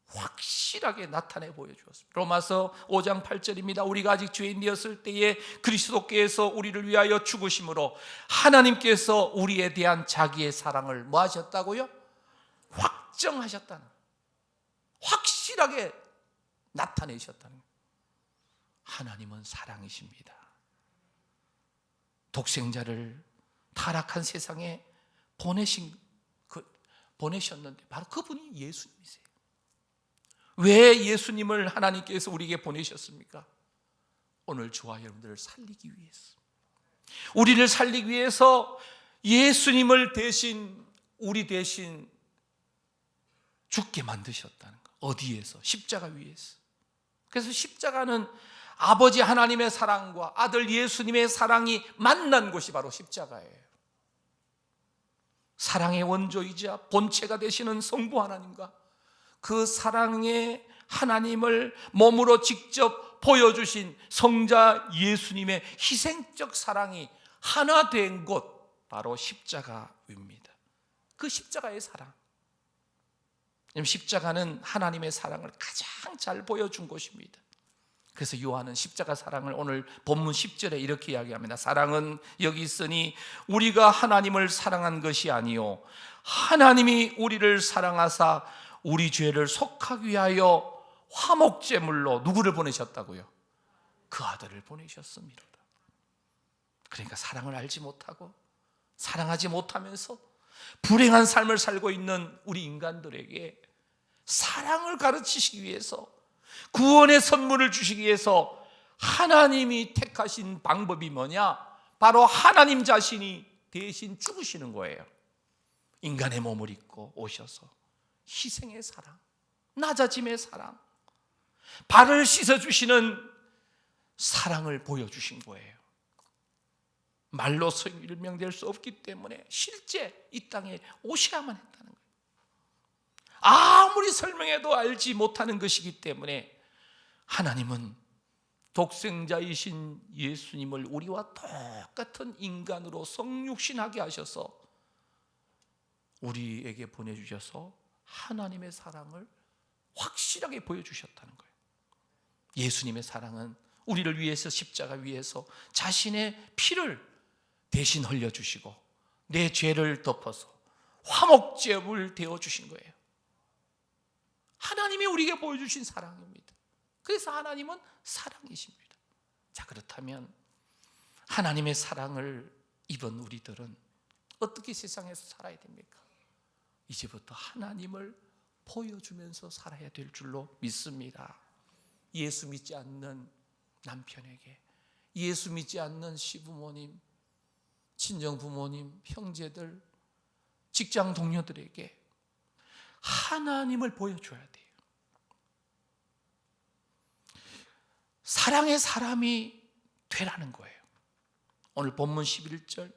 확실하게 나타내 보여주었습니다. 로마서 5장 8절입니다. 우리가 아직 죄인이었을 때에 그리스도께서 우리를 위하여 죽으심으로 하나님께서 우리에 대한 자기의 사랑을 뭐 하셨다고요? 확정하셨다는, 확실하게 나타내셨다는 거예요. 하나님은 사랑이십니다. 독생자를 타락한 세상에 보내셨는데 바로 그분이 예수님이세요. 왜 예수님을 하나님께서 우리에게 보내셨습니까? 오늘 저와 여러분들을 살리기 위해서, 우리를 살리기 위해서 예수님을 대신, 우리 대신 죽게 만드셨다는 거. 어디에서? 십자가 위에서. 그래서 십자가는 아버지 하나님의 사랑과 아들 예수님의 사랑이 만난 곳이 바로 십자가예요. 사랑의 원조이자 본체가 되시는 성부 하나님과 그 사랑의 하나님을 몸으로 직접 보여주신 성자 예수님의 희생적 사랑이 하나 된 곳, 바로 십자가입니다. 그 십자가의 사랑, 십자가는 하나님의 사랑을 가장 잘 보여준 곳입니다. 그래서 요한은 십자가 사랑을 오늘 본문 10절에 이렇게 이야기합니다. 사랑은 여기 있으니 우리가 하나님을 사랑한 것이 아니요 하나님이 우리를 사랑하사 우리 죄를 속하기 위하여 화목제물로 누구를 보내셨다고요? 그 아들을 보내셨습니다. 그러니까 사랑을 알지 못하고 사랑하지 못하면서 불행한 삶을 살고 있는 우리 인간들에게 사랑을 가르치시기 위해서, 구원의 선물을 주시기 위해서 하나님이 택하신 방법이 뭐냐? 바로 하나님 자신이 대신 죽으시는 거예요. 인간의 몸을 입고 오셔서 희생의 사랑, 낮아짐의 사랑, 발을 씻어주시는 사랑을 보여주신 거예요. 말로 설명될 수 없기 때문에 실제 이 땅에 오셔야만 했다는 거예요. 아무리 설명해도 알지 못하는 것이기 때문에 하나님은 독생자이신 예수님을 우리와 똑같은 인간으로 성육신하게 하셔서 우리에게 보내주셔서 하나님의 사랑을 확실하게 보여주셨다는 거예요. 예수님의 사랑은 우리를 위해서 십자가 위에서 자신의 피를 대신 흘려주시고 내 죄를 덮어서 화목제물 되어주신 거예요. 하나님이 우리에게 보여주신 사랑입니다. 그래서 하나님은 사랑이십니다. 자, 그렇다면 하나님의 사랑을 입은 우리들은 어떻게 세상에서 살아야 됩니까? 이제부터 하나님을 보여주면서 살아야 될 줄로 믿습니다. 예수 믿지 않는 남편에게, 예수 믿지 않는 시부모님, 친정부모님, 형제들, 직장 동료들에게 하나님을 보여줘야 돼요. 사랑의 사람이 되라는 거예요. 오늘 본문 11절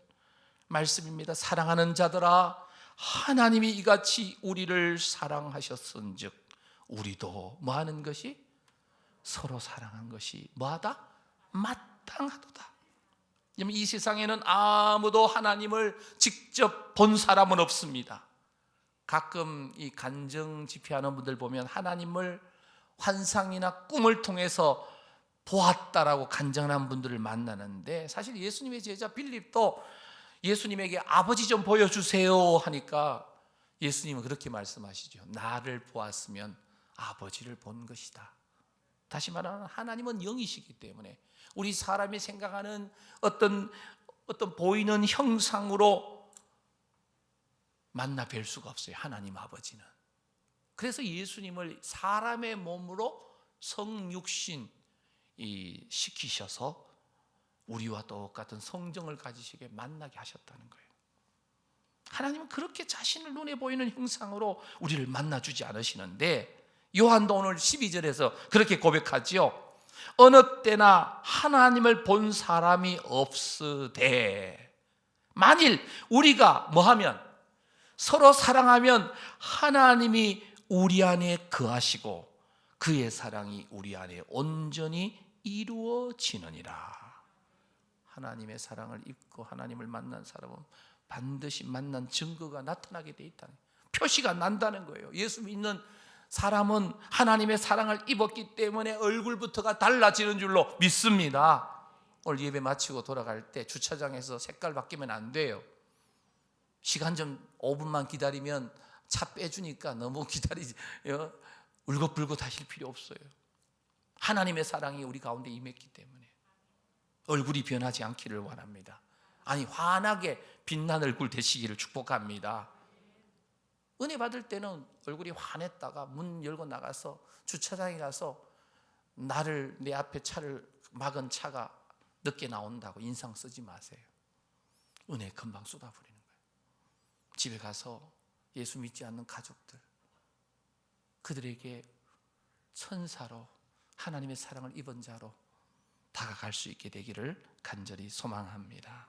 말씀입니다. 사랑하는 자들아, 하나님이 이같이 우리를 사랑하셨은즉 우리도 뭐하는 것이? 서로 사랑한 것이 뭐하다? 마땅하도다. 이 세상에는 아무도 하나님을 직접 본 사람은 없습니다. 가끔 이 간증 집회하는 분들 보면 하나님을 환상이나 꿈을 통해서 보았다라고 간증하는 분들을 만나는데, 사실 예수님의 제자 빌립도 예수님에게 아버지 좀 보여주세요 하니까 예수님은 그렇게 말씀하시죠. 나를 보았으면 아버지를 본 것이다. 다시 말하면 하나님은 영이시기 때문에 우리 사람이 생각하는 어떤 보이는 형상으로 만나 뵐 수가 없어요. 하나님 아버지는. 그래서 예수님을 사람의 몸으로 성육신 시키셔서 우리와 똑같은 성정을 가지시게 만나게 하셨다는 거예요. 하나님은 그렇게 자신을 눈에 보이는 형상으로 우리를 만나주지 않으시는데, 요한도 오늘 12절에서 그렇게 고백하지요. 어느 때나 하나님을 본 사람이 없으되, 만일 우리가 뭐하면, 서로 사랑하면 하나님이 우리 안에 거하시고 그의 사랑이 우리 안에 온전히 이루어지느니라. 하나님의 사랑을 입고 하나님을 만난 사람은 반드시 만난 증거가 나타나게 돼 있다는, 표시가 난다는 거예요. 예수 믿는 사람은 하나님의 사랑을 입었기 때문에 얼굴부터가 달라지는 줄로 믿습니다. 오늘 예배 마치고 돌아갈 때 주차장에서 색깔 바뀌면 안 돼요. 시간 좀 5분만 기다리면 차 빼주니까 너무 기다리지, 울긋불긋 하실 필요 없어요. 하나님의 사랑이 우리 가운데 임했기 때문에 얼굴이 변하지 않기를 원합니다. 아니, 환하게 빛난 얼굴 되시기를 축복합니다. 은혜 받을 때는 얼굴이 환했다가 문 열고 나가서 주차장에 가서 나를, 내 앞에 차를 막은 차가 늦게 나온다고 인상 쓰지 마세요. 은혜 금방 쏟아버리는 거예요. 집에 가서 예수 믿지 않는 가족들, 그들에게 천사로 하나님의 사랑을 입은 자로 다가갈 수 있게 되기를 간절히 소망합니다.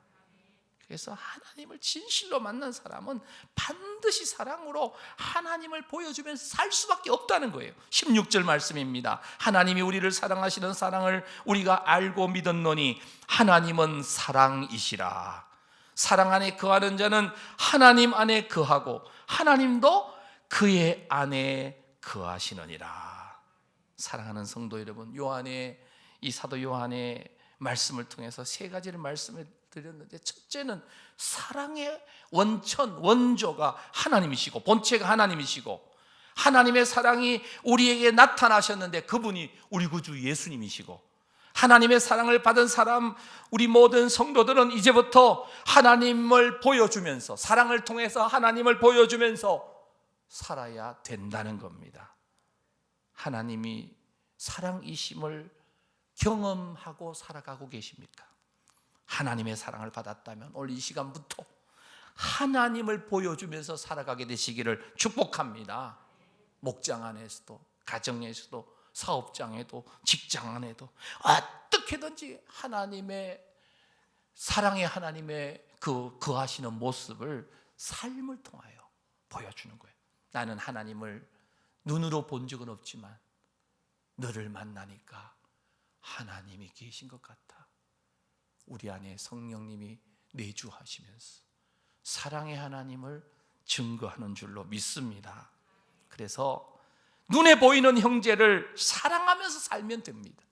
그래서 하나님을 진실로 만난 사람은 반드시 사랑으로 하나님을 보여주면서 살 수밖에 없다는 거예요. 16절 말씀입니다. 하나님이 우리를 사랑하시는 사랑을 우리가 알고 믿었노니 하나님은 사랑이시라. 사랑 안에 거하는 자는 하나님 안에 거하고 하나님도 그의 안에 거하시느니라. 사랑하는 성도 여러분, 요한의, 이 사도 요한의 말씀을 통해서 세 가지를 말씀을 드렸는데, 첫째는 사랑의 원천, 원조가 하나님이시고 본체가 하나님이시고 하나님의 사랑이 우리에게 나타나셨는데 그분이 우리 구주 예수님이시고, 하나님의 사랑을 받은 사람, 우리 모든 성도들은 이제부터 하나님을 보여주면서, 사랑을 통해서 하나님을 보여주면서 살아야 된다는 겁니다. 하나님이 사랑이심을 경험하고 살아가고 계십니까? 하나님의 사랑을 받았다면 오늘 이 시간부터 하나님을 보여주면서 살아가게 되시기를 축복합니다. 목장 안에서도, 가정에서도, 사업장에도, 직장 안에도, 어떻게 어떻게든지 하나님의 사랑의 하나님의 그 거하시는 모습을 삶을 통하여 보여주는 거예요. 나는 하나님을 눈으로 본 적은 없지만 너를 만나니까 하나님이 계신 것 같아. 우리 안에 성령님이 내주하시면서 사랑의 하나님을 증거하는 줄로 믿습니다. 그래서 눈에 보이는 형제를 사랑하면서 살면 됩니다.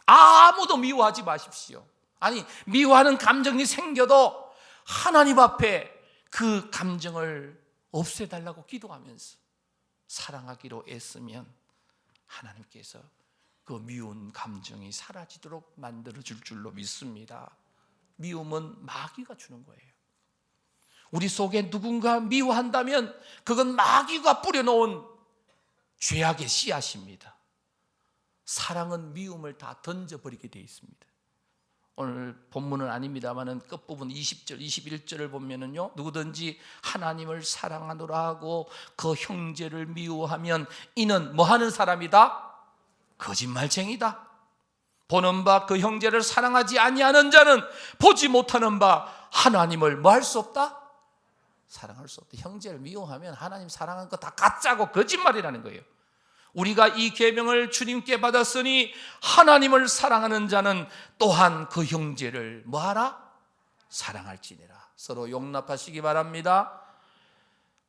아무도 미워하지 마십시오. 아니, 미워하는 감정이 생겨도 하나님 앞에 그 감정을 없애달라고 기도하면서 사랑하기로 애쓰면 하나님께서 그 미운 감정이 사라지도록 만들어줄 줄로 믿습니다. 미움은 마귀가 주는 거예요. 우리 속에 누군가 미워한다면 그건 마귀가 뿌려놓은 죄악의 씨앗입니다. 사랑은 미움을 다 던져버리게 되어 있습니다. 오늘 본문은 아닙니다만 끝부분 20절, 21절을 보면은요, 누구든지 하나님을 사랑하노라 하고 그 형제를 미워하면 이는 뭐 하는 사람이다? 거짓말쟁이다. 보는 바 그 형제를 사랑하지 아니하는 자는 보지 못하는 바 하나님을 뭐 할 수 없다? 사랑할 수 없다. 형제를 미워하면 하나님 사랑하는 거 다 가짜고 거짓말이라는 거예요. 우리가 이 계명을 주님께 받았으니 하나님을 사랑하는 자는 또한 그 형제를 뭐하라? 사랑할지니라. 서로 용납하시기 바랍니다.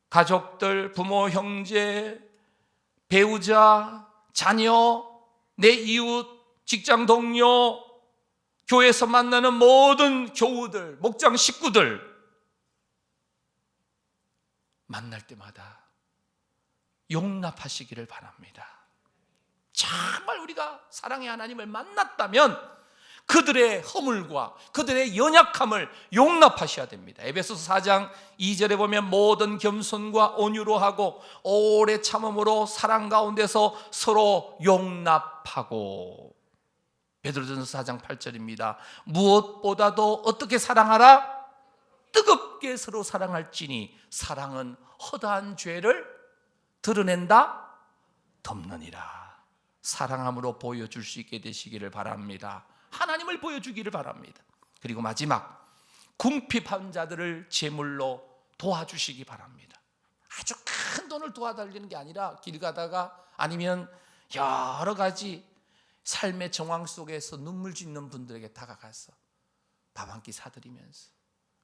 가족들, 부모, 형제, 배우자, 자녀, 내 이웃, 직장 동료, 교회에서 만나는 모든 교우들, 목장 식구들 만날 때마다 용납하시기를 바랍니다. 정말 우리가 사랑의 하나님을 만났다면 그들의 허물과 그들의 연약함을 용납하셔야 됩니다. 에베소서 4장 2절에 보면 모든 겸손과 온유로 하고 오래 참음으로 사랑 가운데서 서로 용납하고, 베드로전서 4장 8절입니다. 무엇보다도 어떻게 사랑하라? 뜨겁게 서로 사랑할지니 사랑은 허다한 죄를 드러낸다 덮느니라. 사랑함으로 보여줄 수 있게 되시기를 바랍니다. 하나님을 보여주기를 바랍니다. 그리고 마지막, 궁핍한 자들을 제물로 도와주시기 바랍니다. 아주 큰 돈을 도와달라는 게 아니라 길 가다가 아니면 여러 가지 삶의 정황 속에서 눈물 짓는 분들에게 다가가서 밥 한 끼 사드리면서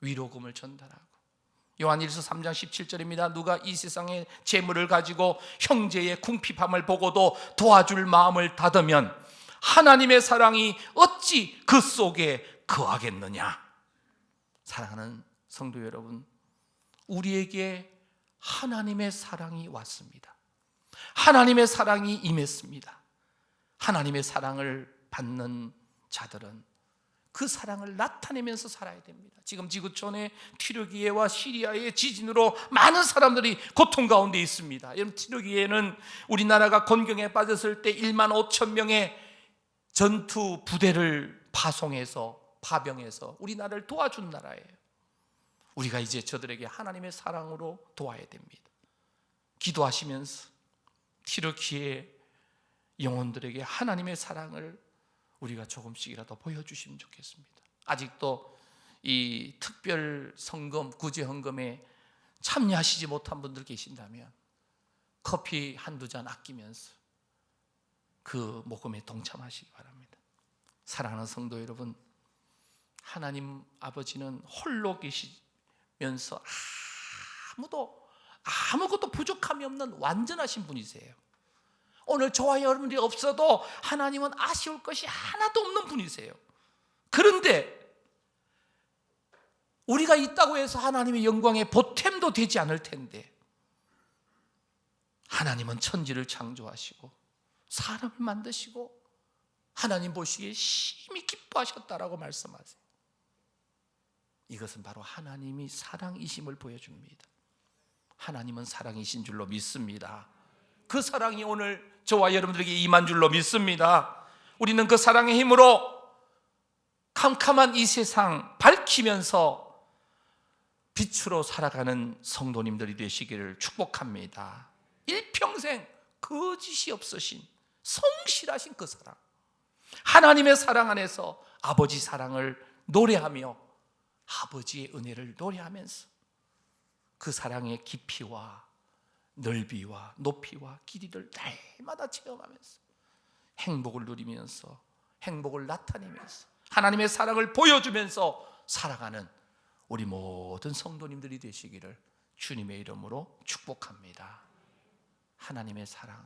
위로금을 전달하고, 요한일서 3장 17절입니다. 누가 이 세상의 재물을 가지고 형제의 궁핍함을 보고도 도와줄 마음을 닫으면 하나님의 사랑이 어찌 그 속에 거하겠느냐. 사랑하는 성도 여러분, 우리에게 하나님의 사랑이 왔습니다. 하나님의 사랑이 임했습니다. 하나님의 사랑을 받는 자들은 그 사랑을 나타내면서 살아야 됩니다. 지금 지구촌의 튀르기예와 시리아의 지진으로 많은 사람들이 고통 가운데 있습니다. 여러분, 튀르기예는 우리나라가 곤경에 빠졌을 때 1만 5천 명의 전투 부대를 파병해서 우리나라를 도와준 나라예요. 우리가 이제 저들에게 하나님의 사랑으로 도와야 됩니다. 기도하시면서 튀르기예 영혼들에게 하나님의 사랑을 우리가 조금씩이라도 보여주시면 좋겠습니다. 아직도 이 특별 성금, 구제 헌금에 참여하시지 못한 분들 계신다면 커피 한두 잔 아끼면서 그 모금에 동참하시기 바랍니다. 사랑하는 성도 여러분, 하나님 아버지는 홀로 계시면서 아무것도 부족함이 없는 완전하신 분이세요. 오늘 저와 여러분들이 없어도 하나님은 아쉬울 것이 하나도 없는 분이세요. 그런데 우리가 있다고 해서 하나님의 영광에 보탬도 되지 않을 텐데, 하나님은 천지를 창조하시고 사람을 만드시고 하나님 보시기에 심히 기뻐하셨다라고 말씀하세요. 이것은 바로 하나님이 사랑이심을 보여줍니다. 하나님은 사랑이신 줄로 믿습니다. 그 사랑이 오늘 저와 여러분들에게 임한 줄로 믿습니다. 우리는 그 사랑의 힘으로 캄캄한 이 세상 밝히면서 빛으로 살아가는 성도님들이 되시기를 축복합니다. 일평생 거짓이 없으신 성실하신 그 사랑, 하나님의 사랑 안에서 아버지 사랑을 노래하며 아버지의 은혜를 노래하면서 그 사랑의 깊이와 넓이와 높이와 길이를 날마다 체험하면서 행복을 누리면서 행복을 나타내면서 하나님의 사랑을 보여주면서 살아가는 우리 모든 성도님들이 되시기를 주님의 이름으로 축복합니다. 하나님의 사랑,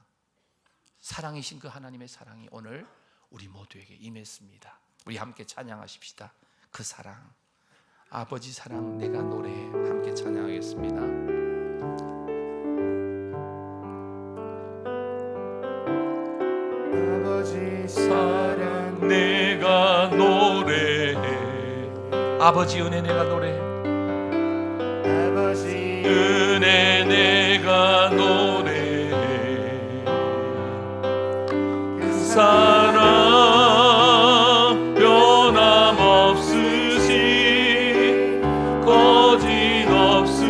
사랑이신 그 하나님의 사랑이 오늘 우리 모두에게 임했습니다. 우리 함께 찬양하십시다. 그 사랑, 아버지 사랑 내가 노래해. 함께 찬양하겠습니다. 아버지 사랑 내가 노래해 아버지 은혜 내가 노래해. 아버지 은혜 내가 노래해 그 사랑 변함없으시 거짓없으시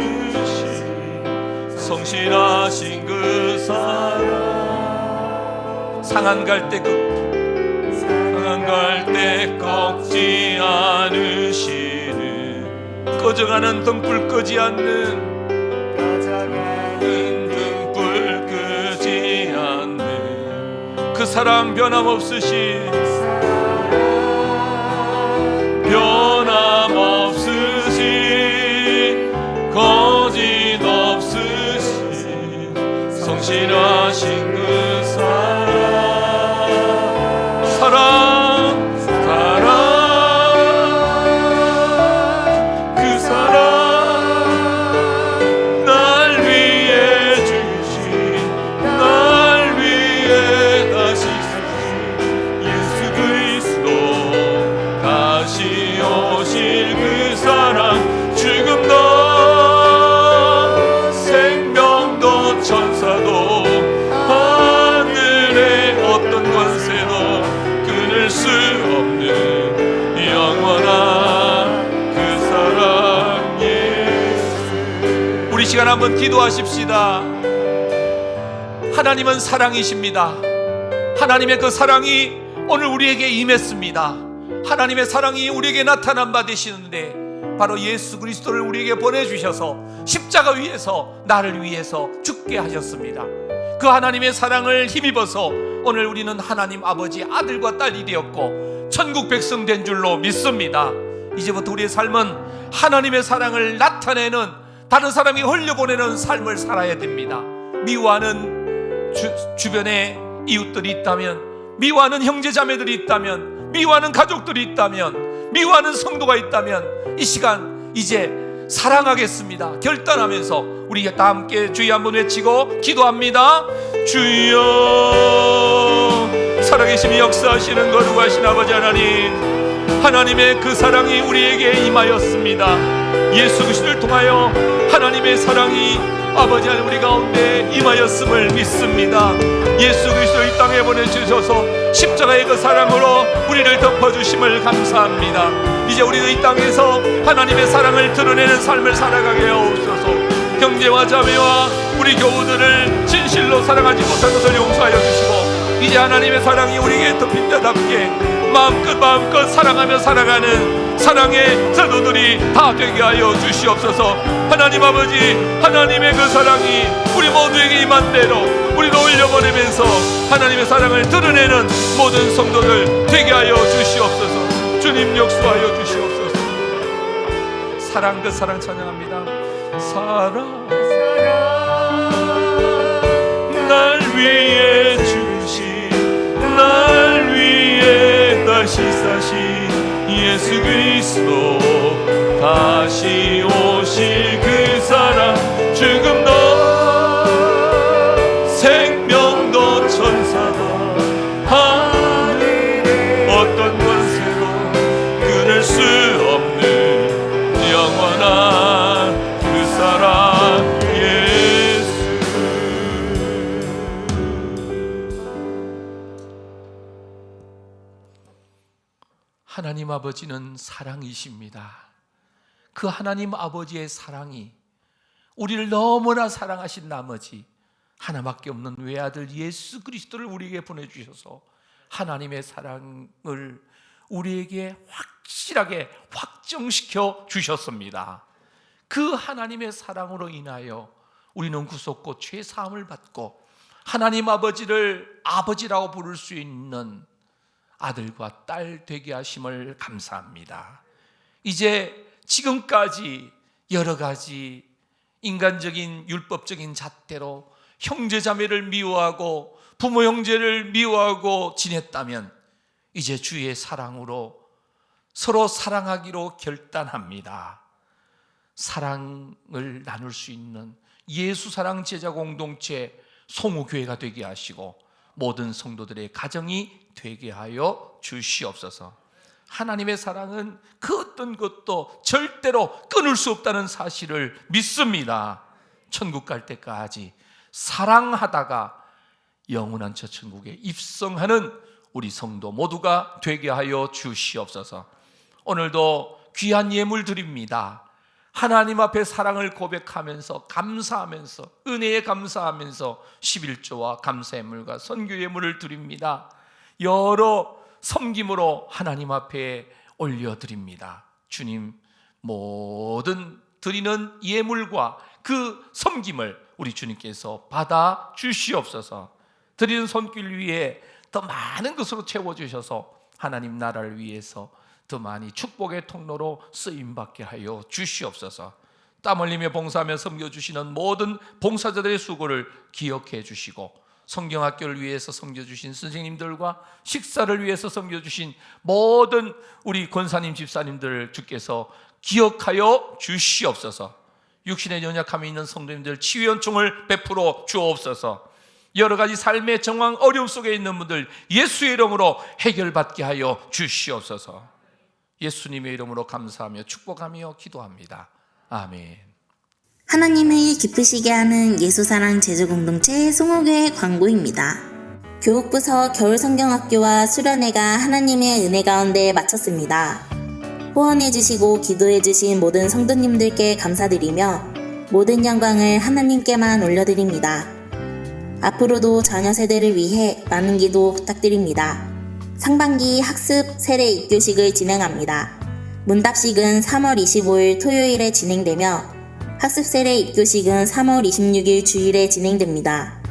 성실하신 그 사랑 상한 갈 때 상한 갈 때 꺾지 않으시는 꺼져가는 등불 끄지 않는 가져가는 등불 끄지 않는 그 사랑 변함없으시 변함없으시 거짓없으시 성실하신 그 사랑 그 사랑 날 위해 주신 날 위해 다시 사신 예수 그리스도 다시 오실 그 사랑 죽음도 생명도 천사도 하늘의 어떤 권세도 끊을 수 없는 영원한 그 사랑 예수. 우리 시간 한번 기도하십시다. 하나님은 사랑이십니다. 하나님의 그 사랑이 오늘 우리에게 임했습니다. 하나님의 사랑이 우리에게 나타난 바 되시는데 바로 예수 그리스도를 우리에게 보내주셔서 십자가 위에서 나를 위해서 죽게 하셨습니다. 그 하나님의 사랑을 힘입어서 오늘 우리는 하나님 아버지 아들과 딸이 되었고 천국 백성 된 줄로 믿습니다. 이제부터 우리의 삶은 하나님의 사랑을 나타내는, 다른 사람이 흘려보내는 삶을 살아야 됩니다. 미워하는 주변에 이웃들이 있다면, 미워하는 형제자매들이 있다면, 미워하는 가족들이 있다면, 미워하는 성도가 있다면 이 시간 이제 사랑하겠습니다 결단하면서 우리 다 함께 주여 한번 외치고 기도합니다. 주여 살아계심이 역사하시는 거룩하신 아버지 하나님, 하나님의 그 사랑이 우리에게 임하였습니다. 예수 그리스도를 통하여 하나님의 사랑이 아버지 하나님 우리 가운데 임하였음을 믿습니다. 예수 그리스도 이 땅에 보내주셔서 십자가의 그 사랑으로 우리를 덮어주심을 감사합니다. 이제 우리는 이 땅에서 하나님의 사랑을 드러내는 삶을 살아가게 하옵소서. 형제와 자매와 우리 교우들을 진실로 사랑하지 못한 것을 용서하여 주시고 이제 하나님의 사랑이 우리에게 덮인 자답게 마음껏 사랑하며 살아가는 사랑의 자도들이 다 되게 하여 주시옵소서. 하나님 아버지, 하나님의 그 사랑이 우리 모두에게 임한 대로 우리도 올려보내면서 하나님의 사랑을 드러내는 모든 성도들 되게 하여 주시옵소서. 주님 역수하여 주시옵소서. 사랑 그 사랑 찬양합니다. 사랑 날 위해 주신 날 위해 다시 사신 예수 그리스도 다시 오실 그 사랑 죽음도 생명도 천사도 하늘의 어떤 권세도 끊을 수 없는 영원한 그 사랑 예수. 하나님 아버지는 사랑이십니다. 그 하나님 아버지의 사랑이 우리를 너무나 사랑하신 나머지 하나밖에 없는 외아들 예수 그리스도를 우리에게 보내주셔서 하나님의 사랑을 우리에게 확실하게 확정시켜 주셨습니다. 그 하나님의 사랑으로 인하여 우리는 구속고 죄 사함을 받고 하나님 아버지를 아버지라고 부를 수 있는 아들과 딸 되게 하심을 감사합니다. 이제 지금까지 여러 가지 인간적인 율법적인 잣대로 형제자매를 미워하고 부모 형제를 미워하고 지냈다면 이제 주의 사랑으로 서로 사랑하기로 결단합니다. 사랑을 나눌 수 있는 예수 사랑 제자 공동체 송우교회가 되게 하시고 모든 성도들의 가정이 되게 하여 주시옵소서. 하나님의 사랑은 그 어떤 것도 절대로 끊을 수 없다는 사실을 믿습니다. 천국 갈 때까지 사랑하다가 영원한 저 천국에 입성하는 우리 성도 모두가 되게 하여 주시옵소서. 오늘도 귀한 예물 드립니다. 하나님 앞에 사랑을 고백하면서 감사하면서 은혜에 감사하면서 11조와 감사 예물과 선교 예물을 드립니다. 여러 섬김으로 하나님 앞에 올려드립니다. 주님, 모든 드리는 예물과 그 섬김을 우리 주님께서 받아 주시옵소서. 드리는 손길 위에 더 많은 것으로 채워주셔서 하나님 나라를 위해서 더 많이 축복의 통로로 쓰임받게 하여 주시옵소서. 땀 흘리며 봉사하며 섬겨주시는 모든 봉사자들의 수고를 기억해 주시고 성경학교를 위해서 섬겨주신 선생님들과 식사를 위해서 섬겨주신 모든 우리 권사님 집사님들 주께서 기억하여 주시옵소서. 육신의 연약함이 있는 성도님들 치유 연총을 베풀어 주옵소서. 여러 가지 삶의 정황 어려움 속에 있는 분들 예수의 이름으로 해결받게 하여 주시옵소서. 예수님의 이름으로 감사하며 축복하며 기도합니다. 아멘. 하나님을 기쁘시게 하는 예수사랑 제주공동체 송호교회 광고입니다. 교육부서 겨울성경학교와 수련회가 하나님의 은혜 가운데 마쳤습니다. 후원해주시고 기도해주신 모든 성도님들께 감사드리며 모든 영광을 하나님께만 올려드립니다. 앞으로도 자녀 세대를 위해 많은 기도 부탁드립니다. 상반기 학습 세례 입교식을 진행합니다. 문답식은 3월 25일 토요일에 진행되며 학습 세례 입교식은 3월 26일 주일에 진행됩니다.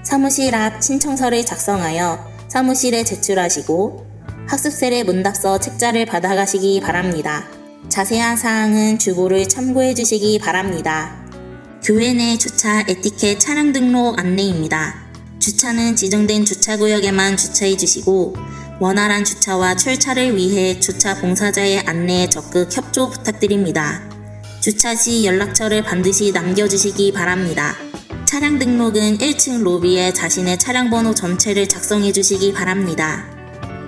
사무실 앞 신청서를 작성하여 사무실에 제출하시고 학습 세례 문답서 책자를 받아가시기 바랍니다. 자세한 사항은 주보를 참고해 주시기 바랍니다. 교회 내 주차 에티켓 차량 등록 안내입니다. 주차는 지정된 주차구역에만 주차해 주시고 원활한 주차와 출차를 위해 주차 봉사자의 안내에 적극 협조 부탁드립니다. 주차 시 연락처를 반드시 남겨주시기 바랍니다. 차량 등록은 1층 로비에 자신의 차량 번호 전체를 작성해 주시기 바랍니다.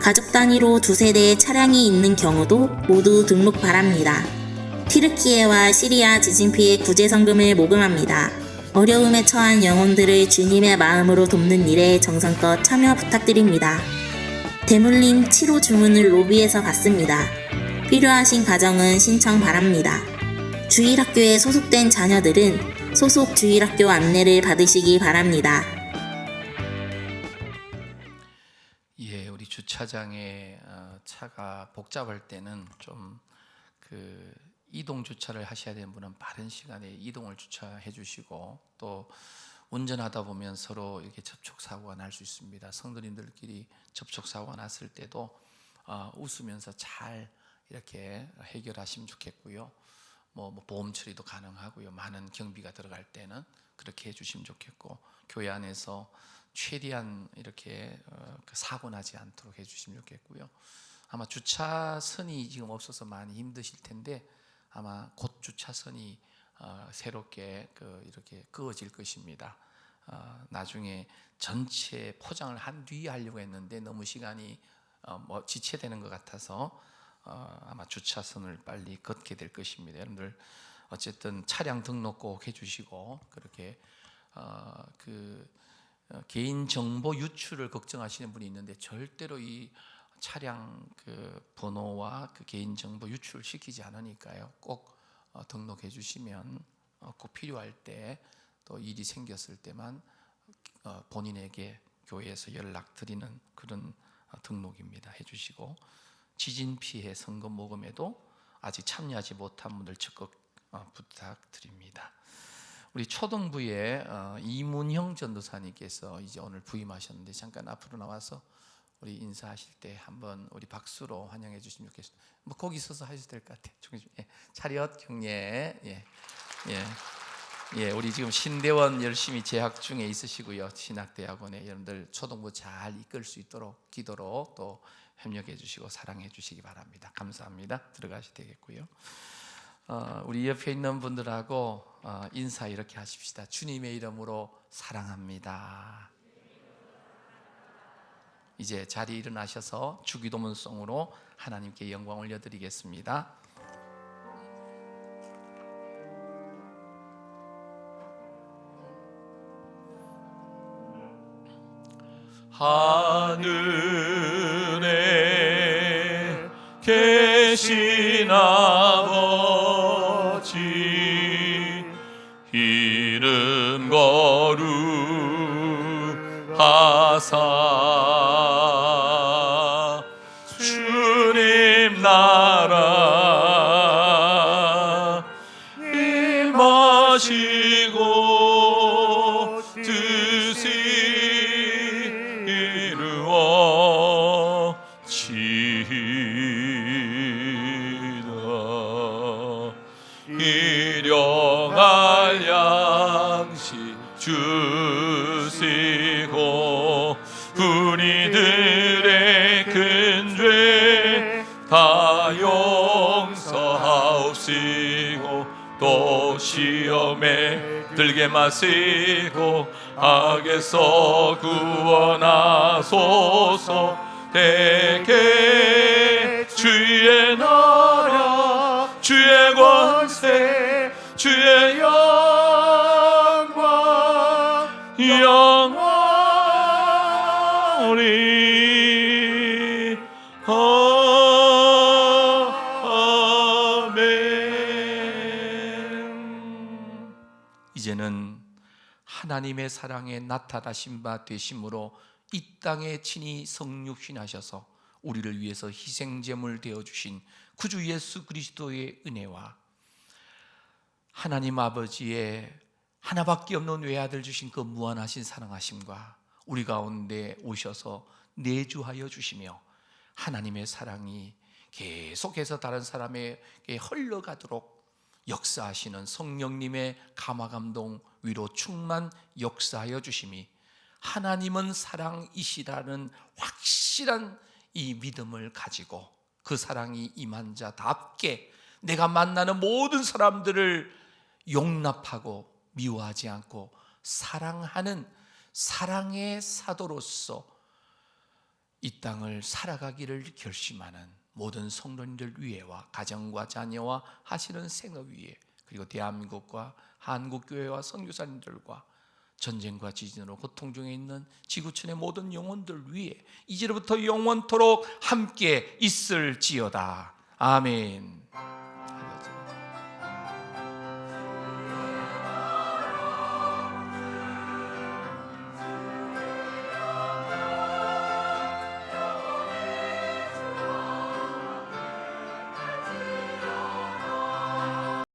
가족 단위로 2세대의 차량이 있는 경우도 모두 등록 바랍니다. 튀르키예와 시리아 지진 피해 구제 성금을 모금합니다. 어려움에 처한 영혼들을 주님의 마음으로 돕는 일에 정성껏 참여 부탁드립니다. 대물림 치료 주문을 로비에서 받습니다. 필요하신 가정은 신청 바랍니다. 주일학교에 소속된 자녀들은 소속 주일학교 안내를 받으시기 바랍니다. 예, 우리 주차장에 차가 복잡할 때는 좀 이동 주차를 하셔야 되는 분은 빠른 시간에 이동을 주차해 주시고 또 운전하다 보면 서로 이렇게 접촉 사고가 날 수 있습니다. 성도님들끼리 접촉 사고가 났을 때도 웃으면서 잘 이렇게 해결하시면 좋겠고요. 뭐 보험 처리도 가능하고요. 많은 경비가 들어갈 때는 그렇게 해주시면 좋겠고 교회 안에서 최대한 이렇게 사고 나지 않도록 해주시면 좋겠고요. 아마 주차선이 지금 없어서 많이 힘드실 텐데 아마 곧 주차선이 새롭게 이렇게 그어질 것입니다. 나중에 전체 포장을 한 뒤에 하려고 했는데 너무 시간이 지체되는 것 같아서 아마 주차선을 빨리 걷게 될 것입니다. 여러분들 어쨌든 차량 등록 꼭 해주시고 그렇게 개인 정보 유출을 걱정하시는 분이 있는데 절대로 이 차량 번호와 개인 정보 유출을 시키지 않으니까요. 꼭 등록해 주시면 꼭 필요할 때 또 일이 생겼을 때만 본인에게 교회에서 연락드리는 그런 등록입니다. 해주시고 지진 피해 선거 모금에도 아직 참여하지 못한 분들 적극 부탁드립니다. 우리 초등부에 이문형 전도사님께서 이제 오늘 부임하셨는데 잠깐 앞으로 나와서 우리 인사하실 때 한번 우리 박수로 환영해 주시면 좋겠습니다. 뭐 거기 서서 하셔도 될 것 같아요. 예. 차렷 경례. 예, 우리 지금 신대원 열심히 재학 중에 있으시고요. 신학대학원에 여러분들 초등부 잘 이끌 수 있도록 기도로 또 협력해 주시고 사랑해 주시기 바랍니다. 감사합니다. 들어가셔도 되겠고요. 우리 옆에 있는 분들하고 인사 이렇게 하십시다. 주님의 이름으로 사랑합니다. 이제 자리에 일어나셔서 주기도문송으로 하나님께 영광 올려드리겠습니다. 하늘에 계신 아버지 이름 거룩하사 주님 나라 임하시고 뜻이 이루어지이다. 일용할 양식 주시고 우리들의 큰 죄 다 용서하옵시고 또 시험에 들게 마시고 악에서 구원하소서. 대개 주의 나라 주의 권세 주의 영광 영원히 아멘. 이제는 하나님의 사랑에 나타나신 바 되심으로 이 땅에 친히 성육신하셔서 우리를 위해서 희생제물 되어주신 구주 예수 그리스도의 은혜와 하나님 아버지의 하나밖에 없는 외아들 주신 그 무한하신 사랑하심과 우리 가운데 오셔서 내주하여 주시며 하나님의 사랑이 계속해서 다른 사람에게 흘러가도록 역사하시는 성령님의 감화감동 위로 충만 역사하여 주심이 하나님은 사랑이시라는 확실한 이 믿음을 가지고 그 사랑이 임한 자답게 내가 만나는 모든 사람들을 용납하고 미워하지 않고 사랑하는 사랑의 사도로서 이 땅을 살아가기를 결심하는 모든 성도님들 위해와 가정과 자녀와 하시는 생업 위에 그리고 대한민국과 한국교회와 선교사님들과 전쟁과 지진으로 고통 중에 있는 지구촌의 모든 영혼들 위해 이제로부터 영원토록 함께 있을지어다. 아멘.